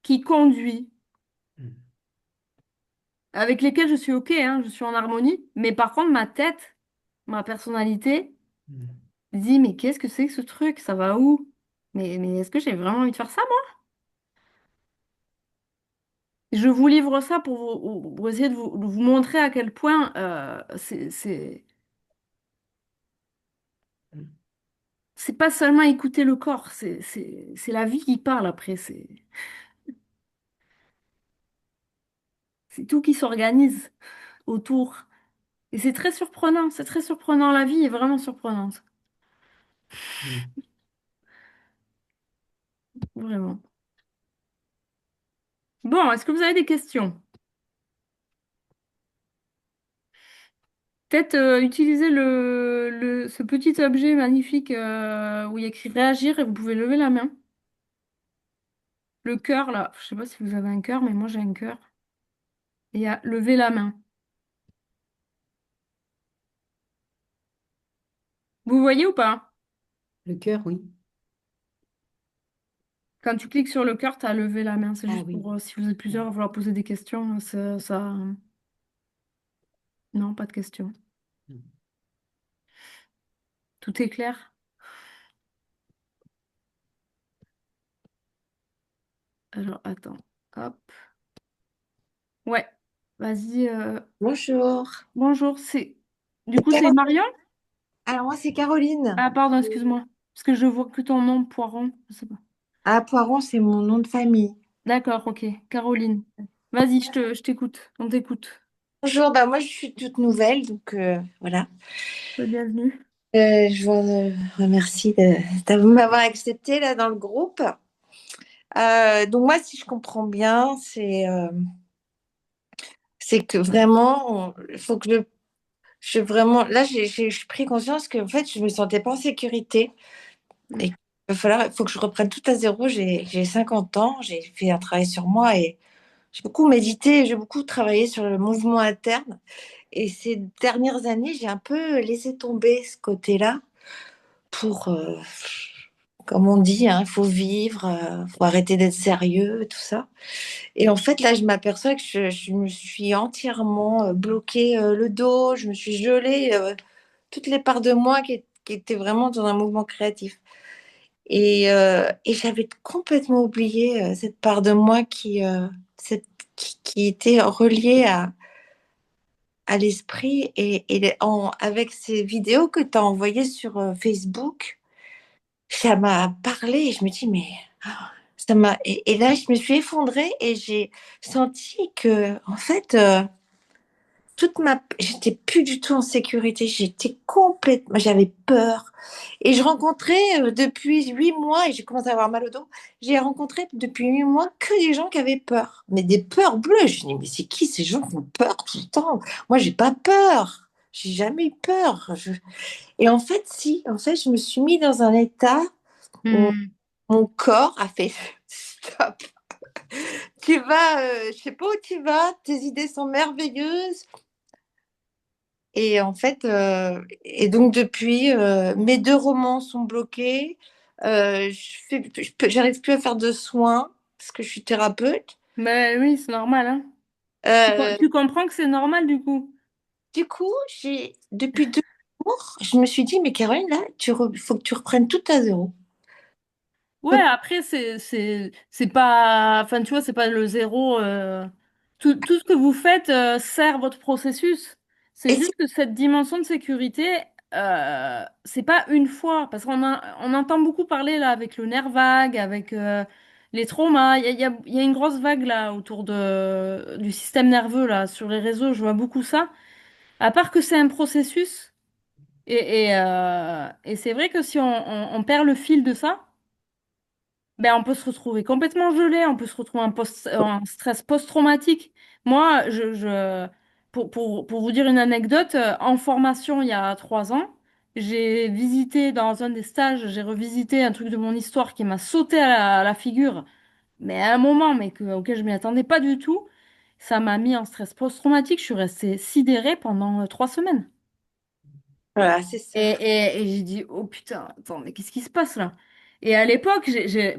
qui conduit, Mm. avec lesquels je suis OK, hein, je suis en harmonie, mais par contre, ma tête, ma personnalité Mm. dit, mais qu'est-ce que c'est que ce truc? Ça va où? Mais est-ce que j'ai vraiment envie de faire ça, moi? Je vous livre ça pour essayer de vous montrer à quel point Mm. c'est pas seulement écouter le corps, c'est la vie qui parle après, c'est tout qui s'organise autour. Et c'est très surprenant, la vie est vraiment surprenante, Mm. vraiment. Bon, est-ce que vous avez des questions? Peut-être utiliser ce petit objet magnifique où il y a écrit réagir et vous pouvez lever la main. Le cœur, là, je sais pas si vous avez un cœur, mais moi j'ai un cœur. Et il y a lever la main. Vous voyez ou pas? Le cœur, oui. Quand tu cliques sur le cœur, tu as levé la main. C'est Ah juste oui. pour, si vous êtes plusieurs à vouloir poser des questions, ça... Non, pas de questions. Mm. Tout est clair? Alors, attends. Hop. Ouais. Vas-y. Bonjour. Bonjour, c'est... Du coup, c'est Caro- Marion? Alors moi c'est Caroline. Ah, pardon, excuse-moi. Parce que je vois que ton nom, Poiron. Je sais pas. Ah, Poiron, c'est mon nom de famille. D'accord, ok. Caroline. Vas-y, je t'écoute. On t'écoute. Bonjour, bah moi je suis toute nouvelle, donc voilà. Bienvenue. Je vous remercie de m'avoir accepté là dans le groupe. Donc moi, si je comprends bien, c'est que vraiment, il faut que je vraiment là, j'ai pris conscience que en fait, je me sentais pas en sécurité Mm. et il faut que je reprenne tout à zéro. J'ai 50 ans, j'ai fait un travail sur moi et j'ai beaucoup médité, j'ai beaucoup travaillé sur le mouvement interne. Et ces dernières années, j'ai un peu laissé tomber ce côté-là pour, comme on dit, il faut vivre, faut arrêter d'être sérieux, tout ça. Et en fait, là, je m'aperçois que je me suis entièrement bloqué le dos, je me suis gelé toutes les parts de moi qui étaient vraiment dans un mouvement créatif. Et j'avais complètement oublié cette part de moi qui était reliée à l'esprit. Avec ces vidéos que tu as envoyées sur Facebook, ça m'a parlé et je me dis, mais ça m'a. Et là, je me suis effondrée et j'ai senti que, en fait, j'étais plus du tout en sécurité. J'étais complètement, j'avais peur. Et je rencontrais depuis 8 mois, et j'ai commencé à avoir mal au dos, j'ai rencontré depuis 8 mois que des gens qui avaient peur. Mais des peurs bleues. Je me dis, mais c'est qui ces gens qui ont peur tout le temps? Moi, j'ai pas peur. J'ai jamais eu peur. Et en fait, si, en fait, je me suis mis dans un état où Hmm. mon corps a fait stop. Tu vas, je sais pas où tu vas, tes idées sont merveilleuses. Et en fait, et donc depuis, mes 2 romans sont bloqués. J'arrive plus à faire de soins parce que je suis thérapeute. Ben oui, c'est normal, hein. Euh, Tu comprends que c'est normal du coup. du coup, depuis 2 jours, je me suis dit, mais Caroline, là, faut que tu reprennes tout à zéro. Ouais, après, c'est pas, enfin, tu vois, c'est pas le zéro. Tout ce que vous faites sert votre processus. C'est Et juste c'est que cette dimension de sécurité, c'est pas une fois. Parce on entend beaucoup parler là avec le nerf vague, avec les traumas. Il y a une grosse vague là autour du système nerveux là. Sur les réseaux, je vois beaucoup ça. À part que c'est un processus, et c'est vrai que si on perd le fil de ça, ben, on peut se retrouver complètement gelé, on peut se retrouver en stress post-traumatique. Moi, pour vous dire une anecdote, en formation il y a 3 ans, j'ai visité dans un des stages, j'ai revisité un truc de mon histoire qui m'a sauté à la figure, mais à un moment auquel je m'y attendais pas du tout. Ça m'a mis en stress post-traumatique. Je suis restée sidérée pendant 3 semaines. voilà, c'est ça. Et j'ai dit, oh putain, attends, mais qu'est-ce qui se passe là? Et à l'époque,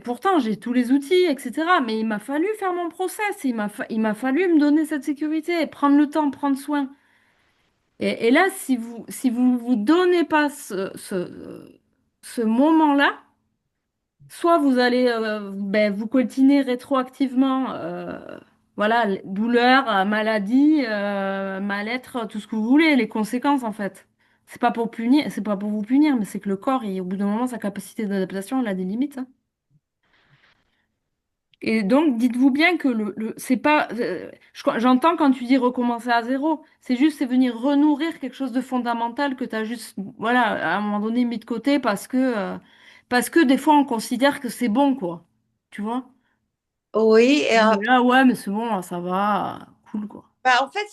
pourtant, j'ai tous les outils, etc. Mais il m'a fallu faire mon process, il m'a fallu me donner cette sécurité, prendre le temps, prendre soin. Et là, si vous vous donnez pas ce moment-là, soit vous allez ben, vous coltiner rétroactivement, voilà, douleur, maladie, mal-être, tout ce que vous voulez, les conséquences en fait. C'est pas pour punir, c'est pas pour vous punir, mais c'est que le corps, au bout d'un moment, sa capacité d'adaptation, elle a des limites, hein. Et donc, dites-vous bien que c'est pas, j'entends quand tu dis recommencer à zéro, c'est venir renourrir quelque chose de fondamental que tu as juste, voilà, à un moment donné mis de côté parce que des fois on considère que c'est bon, quoi. Tu vois? Oui, et Mais là, ouais, mais c'est bon, ça va, cool, quoi. bah, en fait,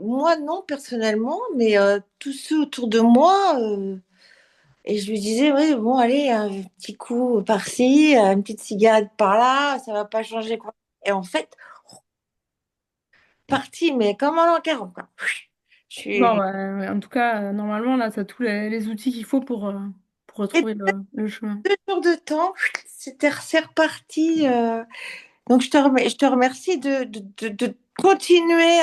moi non personnellement, mais tous ceux autour de moi. Et je lui disais, oui, bon, allez, un petit coup par-ci, une petite cigarette par-là, ça va pas changer quoi. Et en fait, parti, mais comme un l'an 40, quoi. Je Bon, suis... ouais, ouais, en tout cas, normalement, là, tu as tous les outils qu'il faut pour Et retrouver le chemin. 2 jours de temps, c'est reparti. Donc, je te remercie de continuer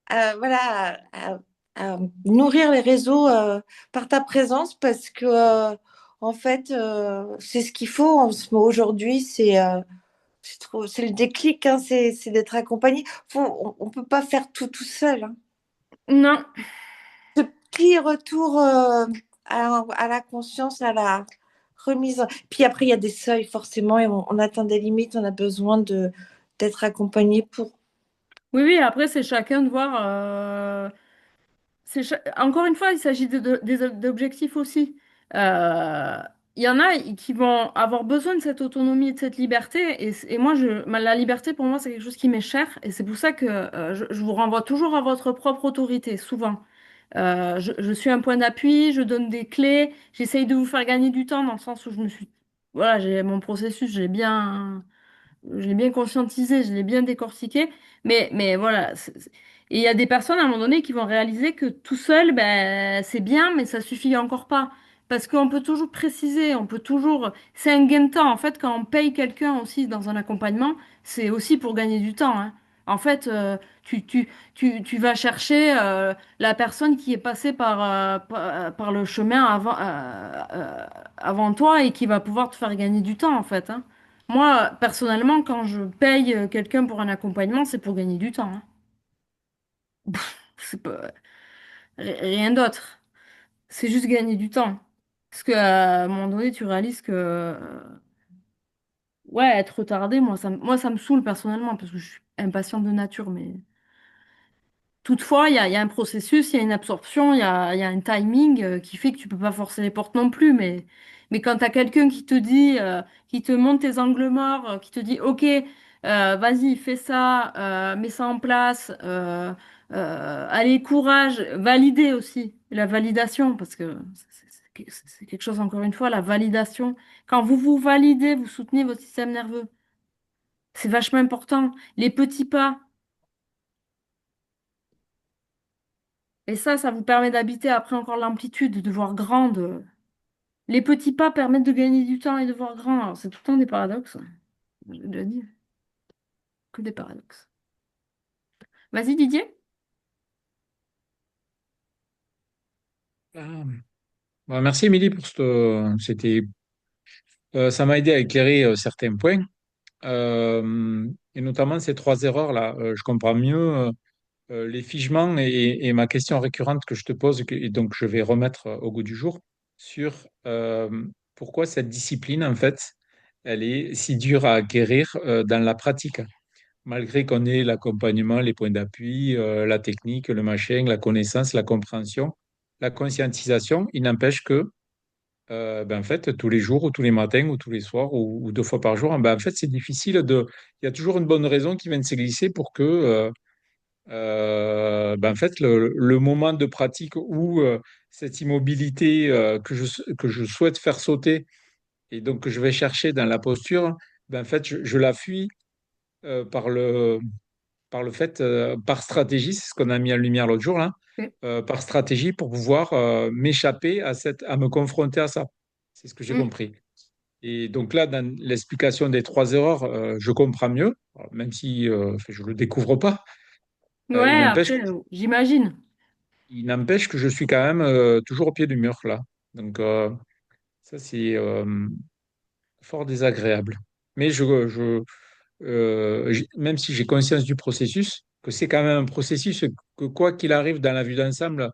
voilà, à nourrir les réseaux par ta présence parce que, en fait, c'est ce qu'il faut aujourd'hui. C'est le déclic, hein, c'est d'être accompagné. On peut pas faire tout seul, hein. Non. Petit retour à la conscience, à la remise. Puis après, il y a des seuils, forcément, et on atteint des limites, on a besoin d'être accompagné pour. Oui, oui, après, c'est chacun de voir. Encore une fois, il s'agit d'objectifs aussi. Euh, Il y en a qui vont avoir besoin de cette autonomie et de cette liberté. Et moi, la liberté, pour moi, c'est quelque chose qui m'est cher. Et c'est pour ça que je vous renvoie toujours à votre propre autorité, souvent. Je suis un point d'appui, je donne des clés, j'essaye de vous faire gagner du temps dans le sens où voilà, j'ai mon processus, je l'ai bien conscientisé, je l'ai bien décortiqué, mais voilà. Et il y a des personnes à un moment donné qui vont réaliser que tout seul, ben, c'est bien, mais ça suffit encore pas. Parce qu'on peut toujours préciser, on peut toujours. C'est un gain de temps. En fait, quand on paye quelqu'un aussi dans un accompagnement, c'est aussi pour gagner du temps, hein. En fait, tu vas chercher la personne qui est passée par le chemin avant toi et qui va pouvoir te faire gagner du temps, en fait, hein. Moi, personnellement, quand je paye quelqu'un pour un accompagnement, c'est pour gagner du temps, hein. C'est pas rien d'autre. C'est juste gagner du temps. Parce qu'à un moment donné, tu réalises que ouais, être retardé, moi ça me saoule personnellement parce que je suis impatiente de nature, mais Toutefois, il y a un processus, il y a une absorption, il y a un timing qui fait que tu peux pas forcer les portes non plus. Mais quand tu as quelqu'un qui te dit, qui te monte tes angles morts, qui te dit, OK, vas-y, fais ça, mets ça en place, allez, courage, valider aussi, la validation, parce que c'est quelque chose, encore une fois, la validation. Quand vous vous validez, vous soutenez votre système nerveux. C'est vachement important. Les petits pas. Et ça vous permet d'habiter après encore l'amplitude, de voir grande. Les petits pas permettent de gagner du temps et de voir grand. Alors, c'est tout le temps des paradoxes. J'ai déjà dit, que des paradoxes. Vas-y, Didier. Ah, merci Émilie pour ça m'a aidé à éclairer certains points. Et notamment ces trois erreurs-là. Je comprends mieux les figements et ma question récurrente que je te pose, et donc je vais remettre au goût du jour, sur pourquoi cette discipline, en fait, elle est si dure à acquérir dans la pratique, malgré qu'on ait l'accompagnement, les points d'appui, la technique, le machin, la connaissance, la compréhension, la conscientisation. Il n'empêche que en fait, tous les jours ou tous les matins ou tous les soirs ou deux fois par jour, en fait, c'est difficile de. Il y a toujours une bonne raison qui vient de s'églisser pour que, en fait, le moment de pratique où cette immobilité que je souhaite faire sauter et donc que je vais chercher dans la posture, en fait, je la fuis par par le fait, par stratégie, c'est ce qu'on a mis en lumière l'autre jour là, Ok. par stratégie pour pouvoir m'échapper à me confronter à ça. C'est ce que j'ai Mm. compris. Et donc là, dans l'explication des trois erreurs, je comprends mieux, alors, même si enfin, je ne le découvre pas. Ouais, après, j'imagine. Il n'empêche que je suis quand même toujours au pied du mur là. Donc ça, c'est fort désagréable. Mais même si j'ai conscience du processus, que c'est quand même un processus, que quoi qu'il arrive dans la vue d'ensemble,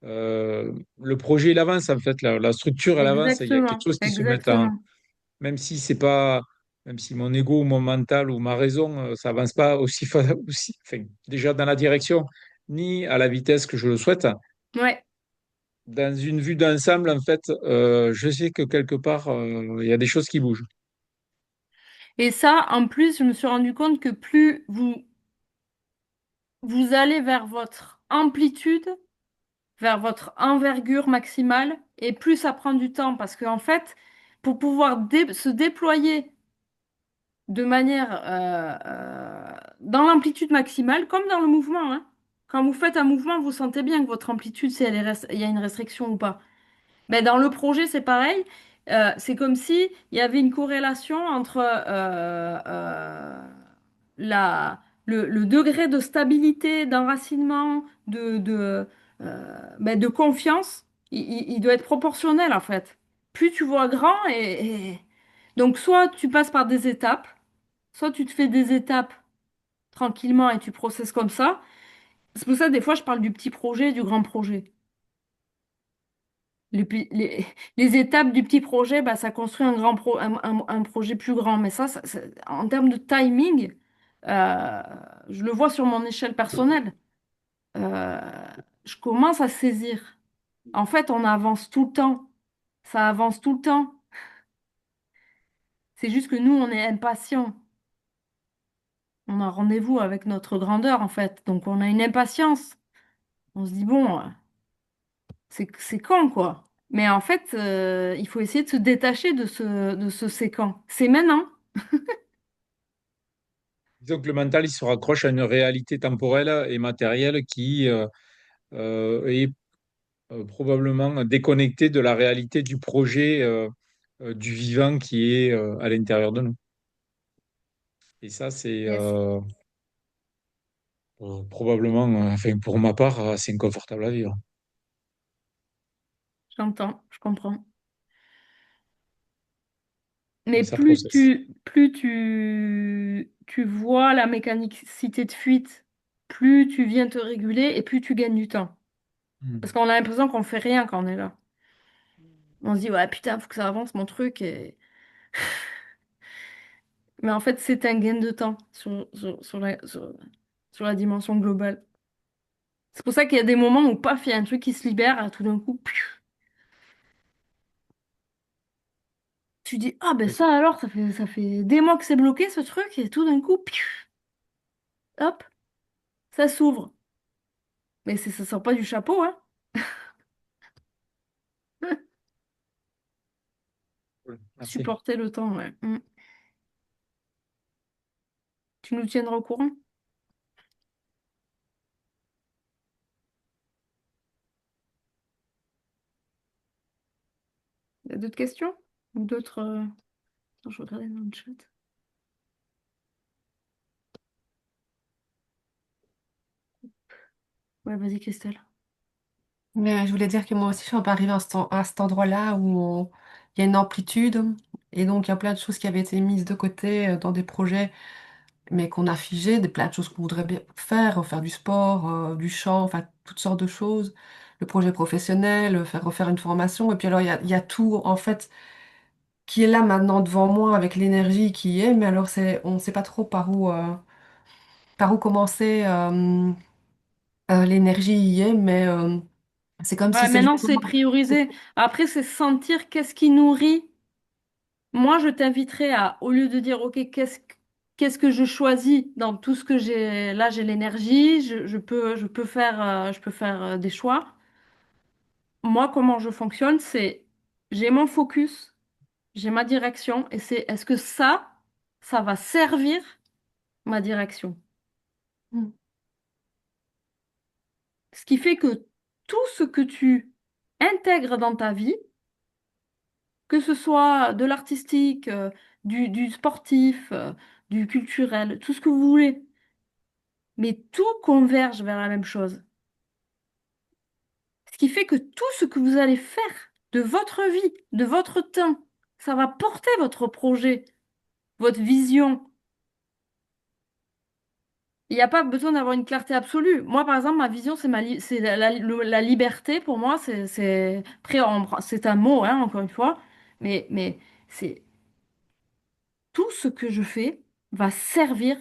le projet il avance en fait, la structure elle avance, il y a quelque Exactement, chose qui se met en, exactement. même si c'est pas, même si mon ego ou mon mental ou ma raison, ça avance pas aussi, enfin, déjà dans la direction, ni à la vitesse que je le souhaite. Ouais. Dans une vue d'ensemble, en fait, je sais que quelque part, il y a des choses qui bougent. Et ça, en plus, je me suis rendu compte que plus vous allez vers votre amplitude, vers votre envergure maximale, et plus ça prend du temps, parce qu'en fait, pour pouvoir se déployer de manière dans l'amplitude maximale, comme dans le mouvement, hein. Quand vous faites un mouvement, vous sentez bien que votre amplitude, si il y a une restriction ou pas. Ben, dans le projet, c'est pareil. C'est comme si il y avait une corrélation entre le degré de stabilité, d'enracinement, de confiance. Il doit être proportionnel, en fait. Plus tu vois grand, donc soit tu passes par des étapes, soit tu te fais des étapes tranquillement et tu processes comme ça. C'est pour ça, des fois, je parle du petit projet et du grand projet. Les, pi- les- les étapes du petit projet, bah, ça construit un projet plus grand. Mais en termes de timing, euh, je le vois sur mon échelle personnelle. Euh, je commence à saisir. En fait, on avance tout le temps. Ça avance tout le temps. C'est juste que nous, on est impatients. On a rendez-vous avec notre grandeur, en fait. Donc, on a une impatience. On se dit, bon, c'est quand, quoi. Mais en fait, il faut essayer de se détacher de ce c'est quand. C'est maintenant. Disons que le mental, il se raccroche à une réalité temporelle et matérielle qui est probablement déconnectée de la réalité du projet, du vivant qui est à l'intérieur de nous. Et ça, c'est Yes. probablement, enfin pour ma part, assez inconfortable à vivre. J'entends, je comprends. Mais Mais ça processe. plus tu vois la mécanicité de fuite, plus tu viens te réguler et plus tu gagnes du temps. Parce Hmm. qu'on a l'impression qu'on fait rien quand on est là. On se dit, ouais, putain, faut que ça avance mon truc. Mais en fait, c'est un gain de temps sur la dimension globale. C'est pour ça qu'il y a des moments où, paf, il y a un truc qui se libère, tout d'un coup, tu dis, ah ben ça alors, ça fait des mois que c'est bloqué ce truc, et tout d'un coup, hop, ça s'ouvre. Mais ça sort pas du chapeau, hein. Cool. Merci. Supporter le temps, ouais. Tu nous tiendras au courant? Il y a d'autres questions? Ou d'autres... Attends, je regardais dans le chat. Ouais, vas-y, Christelle. Mais je voulais dire que moi aussi, je suis un peu arrivée à cet endroit-là où il y a une amplitude et donc il y a plein de choses qui avaient été mises de côté dans des projets, mais qu'on a figé, plein de choses qu'on voudrait bien faire, faire du sport, du chant, enfin toutes sortes de choses, le projet professionnel, faire refaire une formation. Et puis alors, il y a tout en fait qui est là maintenant devant moi avec l'énergie qui y est, mais alors on ne sait pas trop par où commencer. L'énergie y est, mais c'est comme si Ouais, c'est maintenant, justement. c'est priorisé. Après, c'est sentir qu'est-ce qui nourrit. Moi, je t'inviterais à, au lieu de dire, OK, qu'est-ce que je choisis dans tout ce que j'ai, là, j'ai l'énergie, je peux faire des choix. Moi, comment je fonctionne, c'est, j'ai mon focus, j'ai ma direction, et c'est, est-ce que ça va servir ma direction? Mm. Ce qui fait que tout ce que tu intègres dans ta vie, que ce soit de l'artistique, du sportif, du culturel, tout ce que vous voulez, mais tout converge vers la même chose. Ce qui fait que tout ce que vous allez faire de votre vie, de votre temps, ça va porter votre projet, votre vision. Il n'y a pas besoin d'avoir une clarté absolue. Moi, par exemple, ma vision, c'est la liberté. Pour moi, après, c'est un mot, hein, encore une fois, mais c'est tout ce que je fais va servir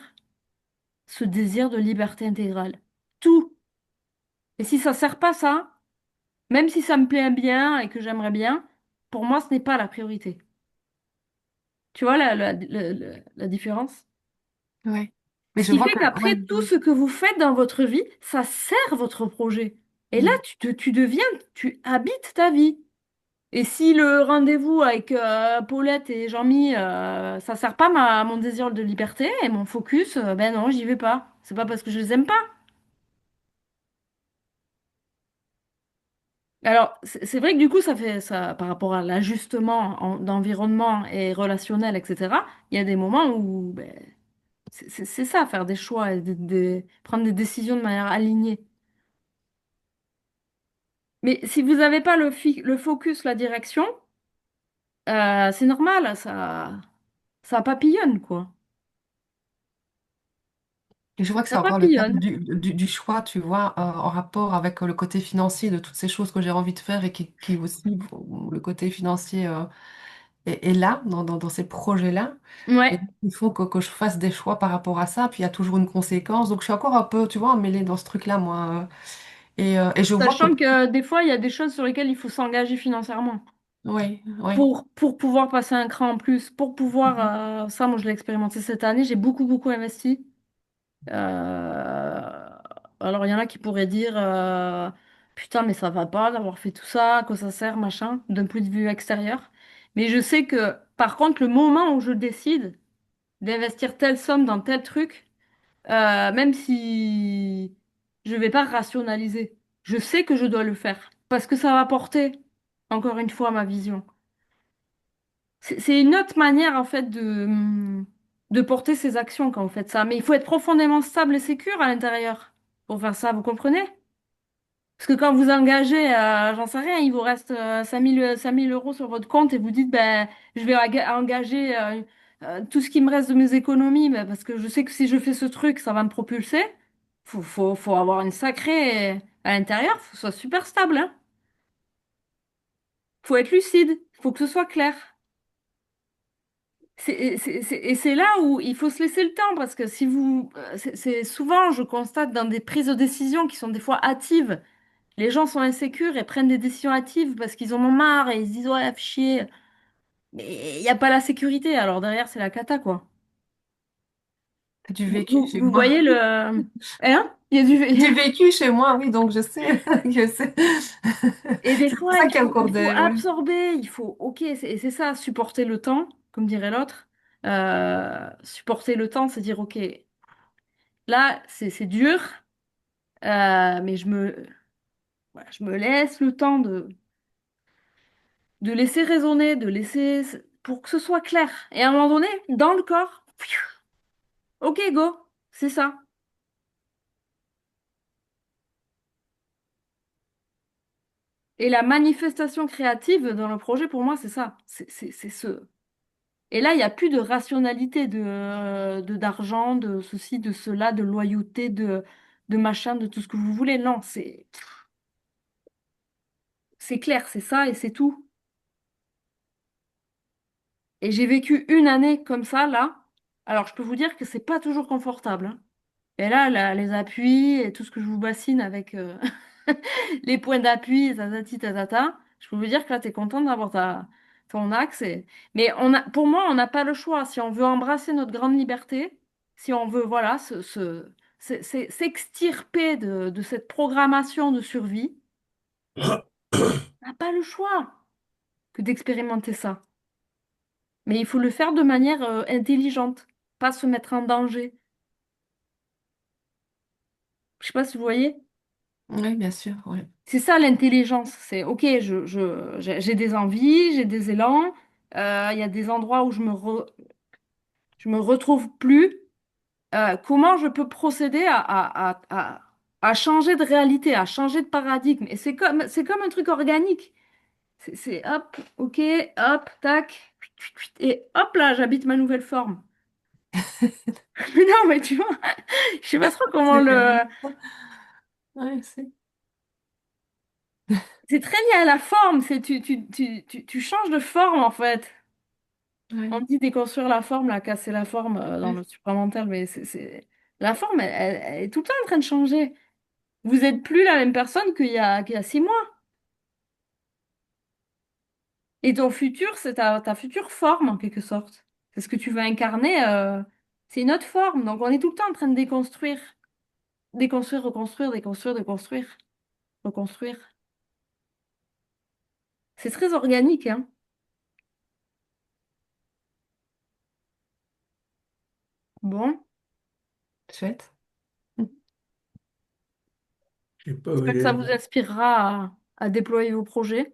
ce désir de liberté intégrale. Tout. Et si ça sert pas ça, même si ça me plaît bien et que j'aimerais bien, pour moi, ce n'est pas la priorité. Tu vois la différence? Ouais. Mais Ce je qui vois fait que, qu'après, ouais, tout ce que vous faites dans votre vie, ça sert votre projet. Et là, mm. tu habites ta vie. Et si le rendez-vous avec Paulette et Jean-Mi, ça sert pas mon désir de liberté et mon focus, ben non, j'y vais pas. C'est pas parce que je les aime pas. Alors, c'est vrai que du coup, ça fait ça par rapport à l'ajustement d'environnement et relationnel, etc. Il y a des moments où ben, c'est ça, faire des choix et prendre des décisions de manière alignée. Mais si vous n'avez pas le focus, la direction, c'est normal, ça papillonne, quoi. Et je vois que c'est Ça encore le terme papillonne. du choix, tu vois, en rapport avec le côté financier de toutes ces choses que j'ai envie de faire et qui aussi, le côté financier est là, dans ces projets-là. Et Ouais. donc, il faut que je fasse des choix par rapport à ça, puis il y a toujours une conséquence. Donc je suis encore un peu, tu vois, emmêlée dans ce truc-là, moi. Et je vois que, Sachant que des fois, il y a des choses sur lesquelles il faut s'engager financièrement oui, oui. pour pouvoir passer un cran en plus, pour pouvoir... ça, moi, je l'ai expérimenté cette année, j'ai beaucoup, beaucoup investi. Euh, alors, il y en a qui pourraient dire, putain, mais ça va pas d'avoir fait tout ça, à quoi ça sert, machin, d'un point de vue extérieur. Mais je sais que, par contre, le moment où je décide d'investir telle somme dans tel truc, même si je vais pas rationaliser, je sais que je dois le faire parce que ça va porter, encore une fois, ma vision. C'est une autre manière, en fait, de porter ses actions quand vous faites ça. Mais il faut être profondément stable et sécure à l'intérieur pour faire ça, vous comprenez? Parce que quand vous engagez, j'en sais rien, il vous reste 5 000 euros sur votre compte et vous dites, ben, je vais engager tout ce qui me reste de mes économies, ben, parce que je sais que si je fais ce truc, ça va me propulser. Faut avoir une sacrée à l'intérieur, faut que ce soit super stable, hein. Faut être lucide, faut que ce soit clair. Et c'est là où il faut se laisser le temps, parce que si vous... souvent, je constate dans des prises de décision qui sont des fois hâtives, les gens sont insécures et prennent des décisions hâtives parce qu'ils en ont marre et ils se disent, ouais, fais chier. Mais il n'y a pas la sécurité, alors derrière, c'est la cata, quoi. C'est du vécu chez Vous moi. voyez le... Hein? Il y a du... Du vécu chez moi, oui, donc je sais que c'est Et des c'est pour fois, ça qu'il y a encore il faut des... Ouais. absorber, il faut... Ok, et c'est ça, supporter le temps, comme dirait l'autre. Supporter le temps, c'est dire, ok, là, c'est dur, mais voilà, je me laisse le temps de laisser raisonner, de laisser... pour que ce soit clair. Et à un moment donné, dans le corps, ok, go, c'est ça. Et la manifestation créative dans le projet, pour moi, c'est ça. C'est ce... Et là, il n'y a plus de rationalité d'argent, de ceci, de cela, de loyauté, de machin, de tout ce que vous voulez. Non, c'est clair, c'est ça et c'est tout. Et j'ai vécu une année comme ça, là. Alors, je peux vous dire que c'est pas toujours confortable, hein. Et là, les appuis et tout ce que je vous bassine avec les points d'appui, tatati, tatata, je peux vous dire que là, tu es contente d'avoir ton axe. Mais pour moi, on n'a pas le choix. Si on veut embrasser notre grande liberté, si on veut, voilà, s'extirper de cette programmation de survie, on n'a pas le choix que d'expérimenter ça. Mais il faut le faire de manière intelligente, pas se mettre en danger. Je sais pas si vous voyez. Oui, bien sûr, oui. C'est ça l'intelligence. C'est OK, j'ai des envies, j'ai des élans. Il y a des endroits où je me retrouve plus. Comment je peux procéder à changer de réalité, à changer de paradigme? Et c'est comme un truc organique. C'est hop, OK, hop, tac. Et hop là, j'habite ma nouvelle forme. Mais non, mais tu vois, je sais pas trop comment C'est le. carrément ça. Ouais, c'est... C'est très lié à la forme. Tu changes de forme en fait. On Ouais, dit déconstruire la forme, la casser la forme dans ouais. le supramental, mais la forme, elle est tout le temps en train de changer. Vous n'êtes plus la même personne qu'il y a 6 mois. Et ton futur, c'est ta future forme, en quelque sorte. C'est ce que tu vas incarner, c'est une autre forme. Donc on est tout le temps en train de déconstruire. Déconstruire, reconstruire, déconstruire, déconstruire, reconstruire. C'est très organique, hein. Bon, Chouette. Je sais pas où j'espère il que est. ça vous inspirera à déployer vos projets.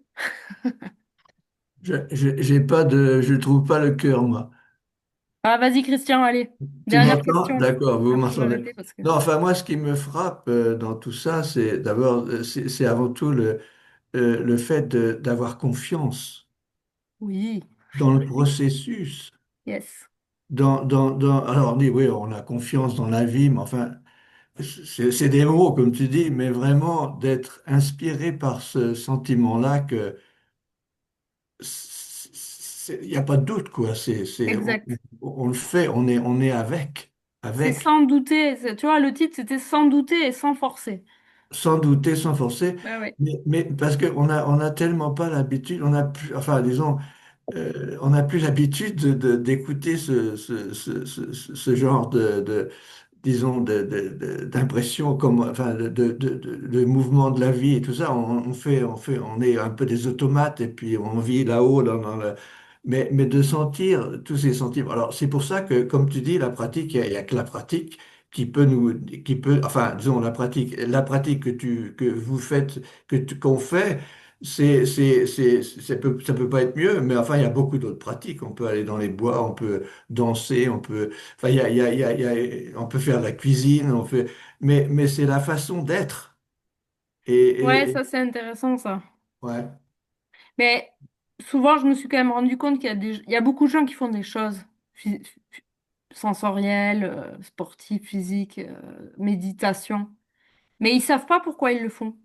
J'ai pas de, je trouve pas le cœur, moi. Ah, vas-y, Christian, allez. Tu Dernière m'entends? question. D'accord, vous Après, je vais m'entendez. arrêter parce que... Non, enfin, moi, ce qui me frappe dans tout ça, c'est d'abord, c'est avant tout le fait d'avoir confiance Oui, dans le processus. yes. Alors, on dit, oui, on a confiance dans la vie, mais enfin, c'est des mots, comme tu dis, mais vraiment d'être inspiré par ce sentiment-là que il n'y a pas de doute, quoi. Exact. On le fait, on est avec, C'est avec, sans douter. Tu vois, le titre, c'était sans douter et sans forcer. sans douter, sans forcer, Bah ouais. mais parce on a tellement pas l'habitude, on a plus, enfin, disons, on n'a plus l'habitude d'écouter ce genre disons, d'impression comme, enfin, de mouvement de la vie et tout ça. On est un peu des automates et puis on vit là-haut, mais de sentir tous ces sentiments. Alors, c'est pour ça que, comme tu dis, la pratique, il y a que la pratique qui peut, enfin, disons, la pratique que vous faites, qu'on fait, ça peut pas être mieux, mais enfin, il y a beaucoup d'autres pratiques. On peut aller dans les bois, on peut danser, on peut, enfin, on peut faire de la cuisine, mais c'est la façon d'être. Ouais, Et ça, c'est intéressant, ça. ouais, Mais souvent, je me suis quand même rendu compte il y a beaucoup de gens qui font des choses sensorielles, sportives, physiques, méditation. Mais ils savent pas pourquoi ils le font.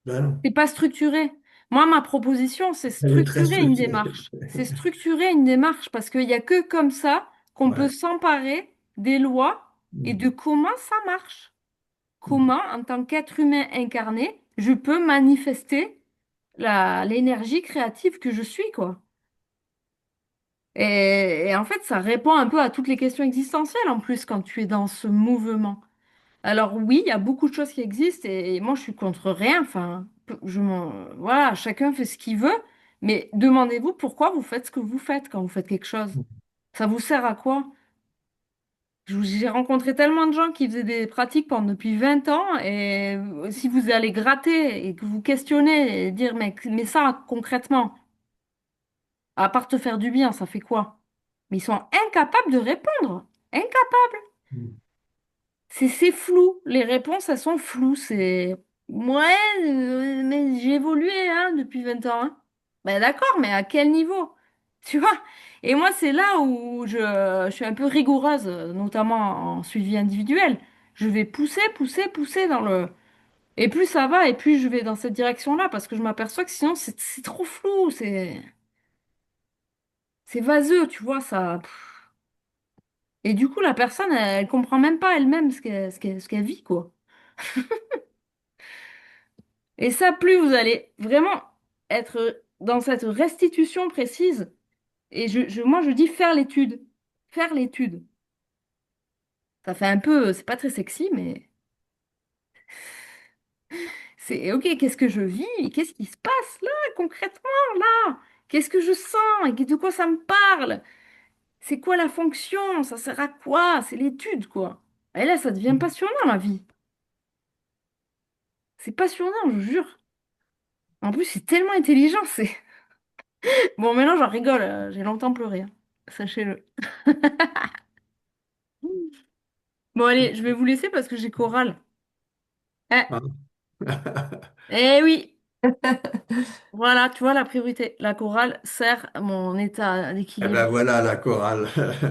ben non. C'est pas structuré. Moi, ma proposition, c'est Elle est très structurer une structurée. démarche. C'est structurer une démarche parce qu'il n'y a que comme ça qu'on peut Ouais. s'emparer des lois et de comment ça marche. Comment, en tant qu'être humain incarné, je peux manifester l'énergie créative que je suis, quoi. Et en fait, ça répond un peu à toutes les questions existentielles en plus quand tu es dans ce mouvement. Alors oui, il y a beaucoup de choses qui existent et moi je suis contre rien. Enfin, voilà, chacun fait ce qu'il veut, mais demandez-vous pourquoi vous faites ce que vous faites quand vous faites quelque chose. Ça vous sert à quoi? J'ai rencontré tellement de gens qui faisaient des pratiques pendant depuis 20 ans et si vous allez gratter et que vous questionnez et dire mais ça concrètement, à part te faire du bien, ça fait quoi? Mais ils sont incapables de répondre. Incapables. C'est flou. Les réponses, elles sont floues. C'est ouais, mais j'ai évolué hein, depuis 20 ans. Hein. Ben d'accord, mais à quel niveau? Tu vois? Et moi, c'est là où je suis un peu rigoureuse, notamment en suivi individuel. Je vais pousser, pousser, pousser dans le... Et plus ça va, et plus je vais dans cette direction-là, parce que je m'aperçois que sinon, c'est trop flou, c'est vaseux, tu vois, ça... Et du coup, la personne, elle comprend même pas elle-même ce qu'elle vit, quoi. Et ça, plus vous allez vraiment être dans cette restitution précise, et moi je dis faire l'étude. Faire l'étude. Ça fait un peu, c'est pas très sexy, mais c'est ok, qu'est-ce que je vis? Qu'est-ce qui se passe là, concrètement, là? Qu'est-ce que je sens? Et de quoi ça me parle? C'est quoi la fonction? Ça sert à quoi? C'est l'étude, quoi. Et là, ça devient passionnant, la vie. C'est passionnant, je vous jure. En plus, c'est tellement intelligent, c'est... Bon, maintenant, j'en rigole, j'ai longtemps pleuré, hein. Sachez-le. Bon, allez, je vais vous laisser parce que j'ai chorale. Eh, eh oui, voilà, tu vois la priorité. La chorale sert à mon état Eh ben d'équilibre. voilà la chorale.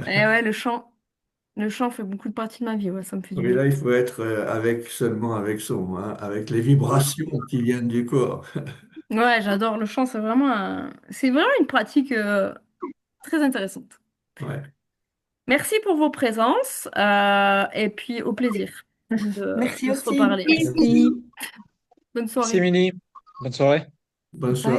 Eh ouais, le chant fait beaucoup de partie de ma vie, ouais, ça me fait du Mais bien. là, il faut être avec seulement avec son, hein, avec les vibrations qui viennent du corps. Ouais, j'adore le chant, c'est vraiment une pratique très intéressante. Ouais. Merci pour vos présences et puis au plaisir de, Merci de se aussi. reparler. Merci. Bonne Merci, soirée. Émilie. Bonne soirée. Bonne soirée. Bye.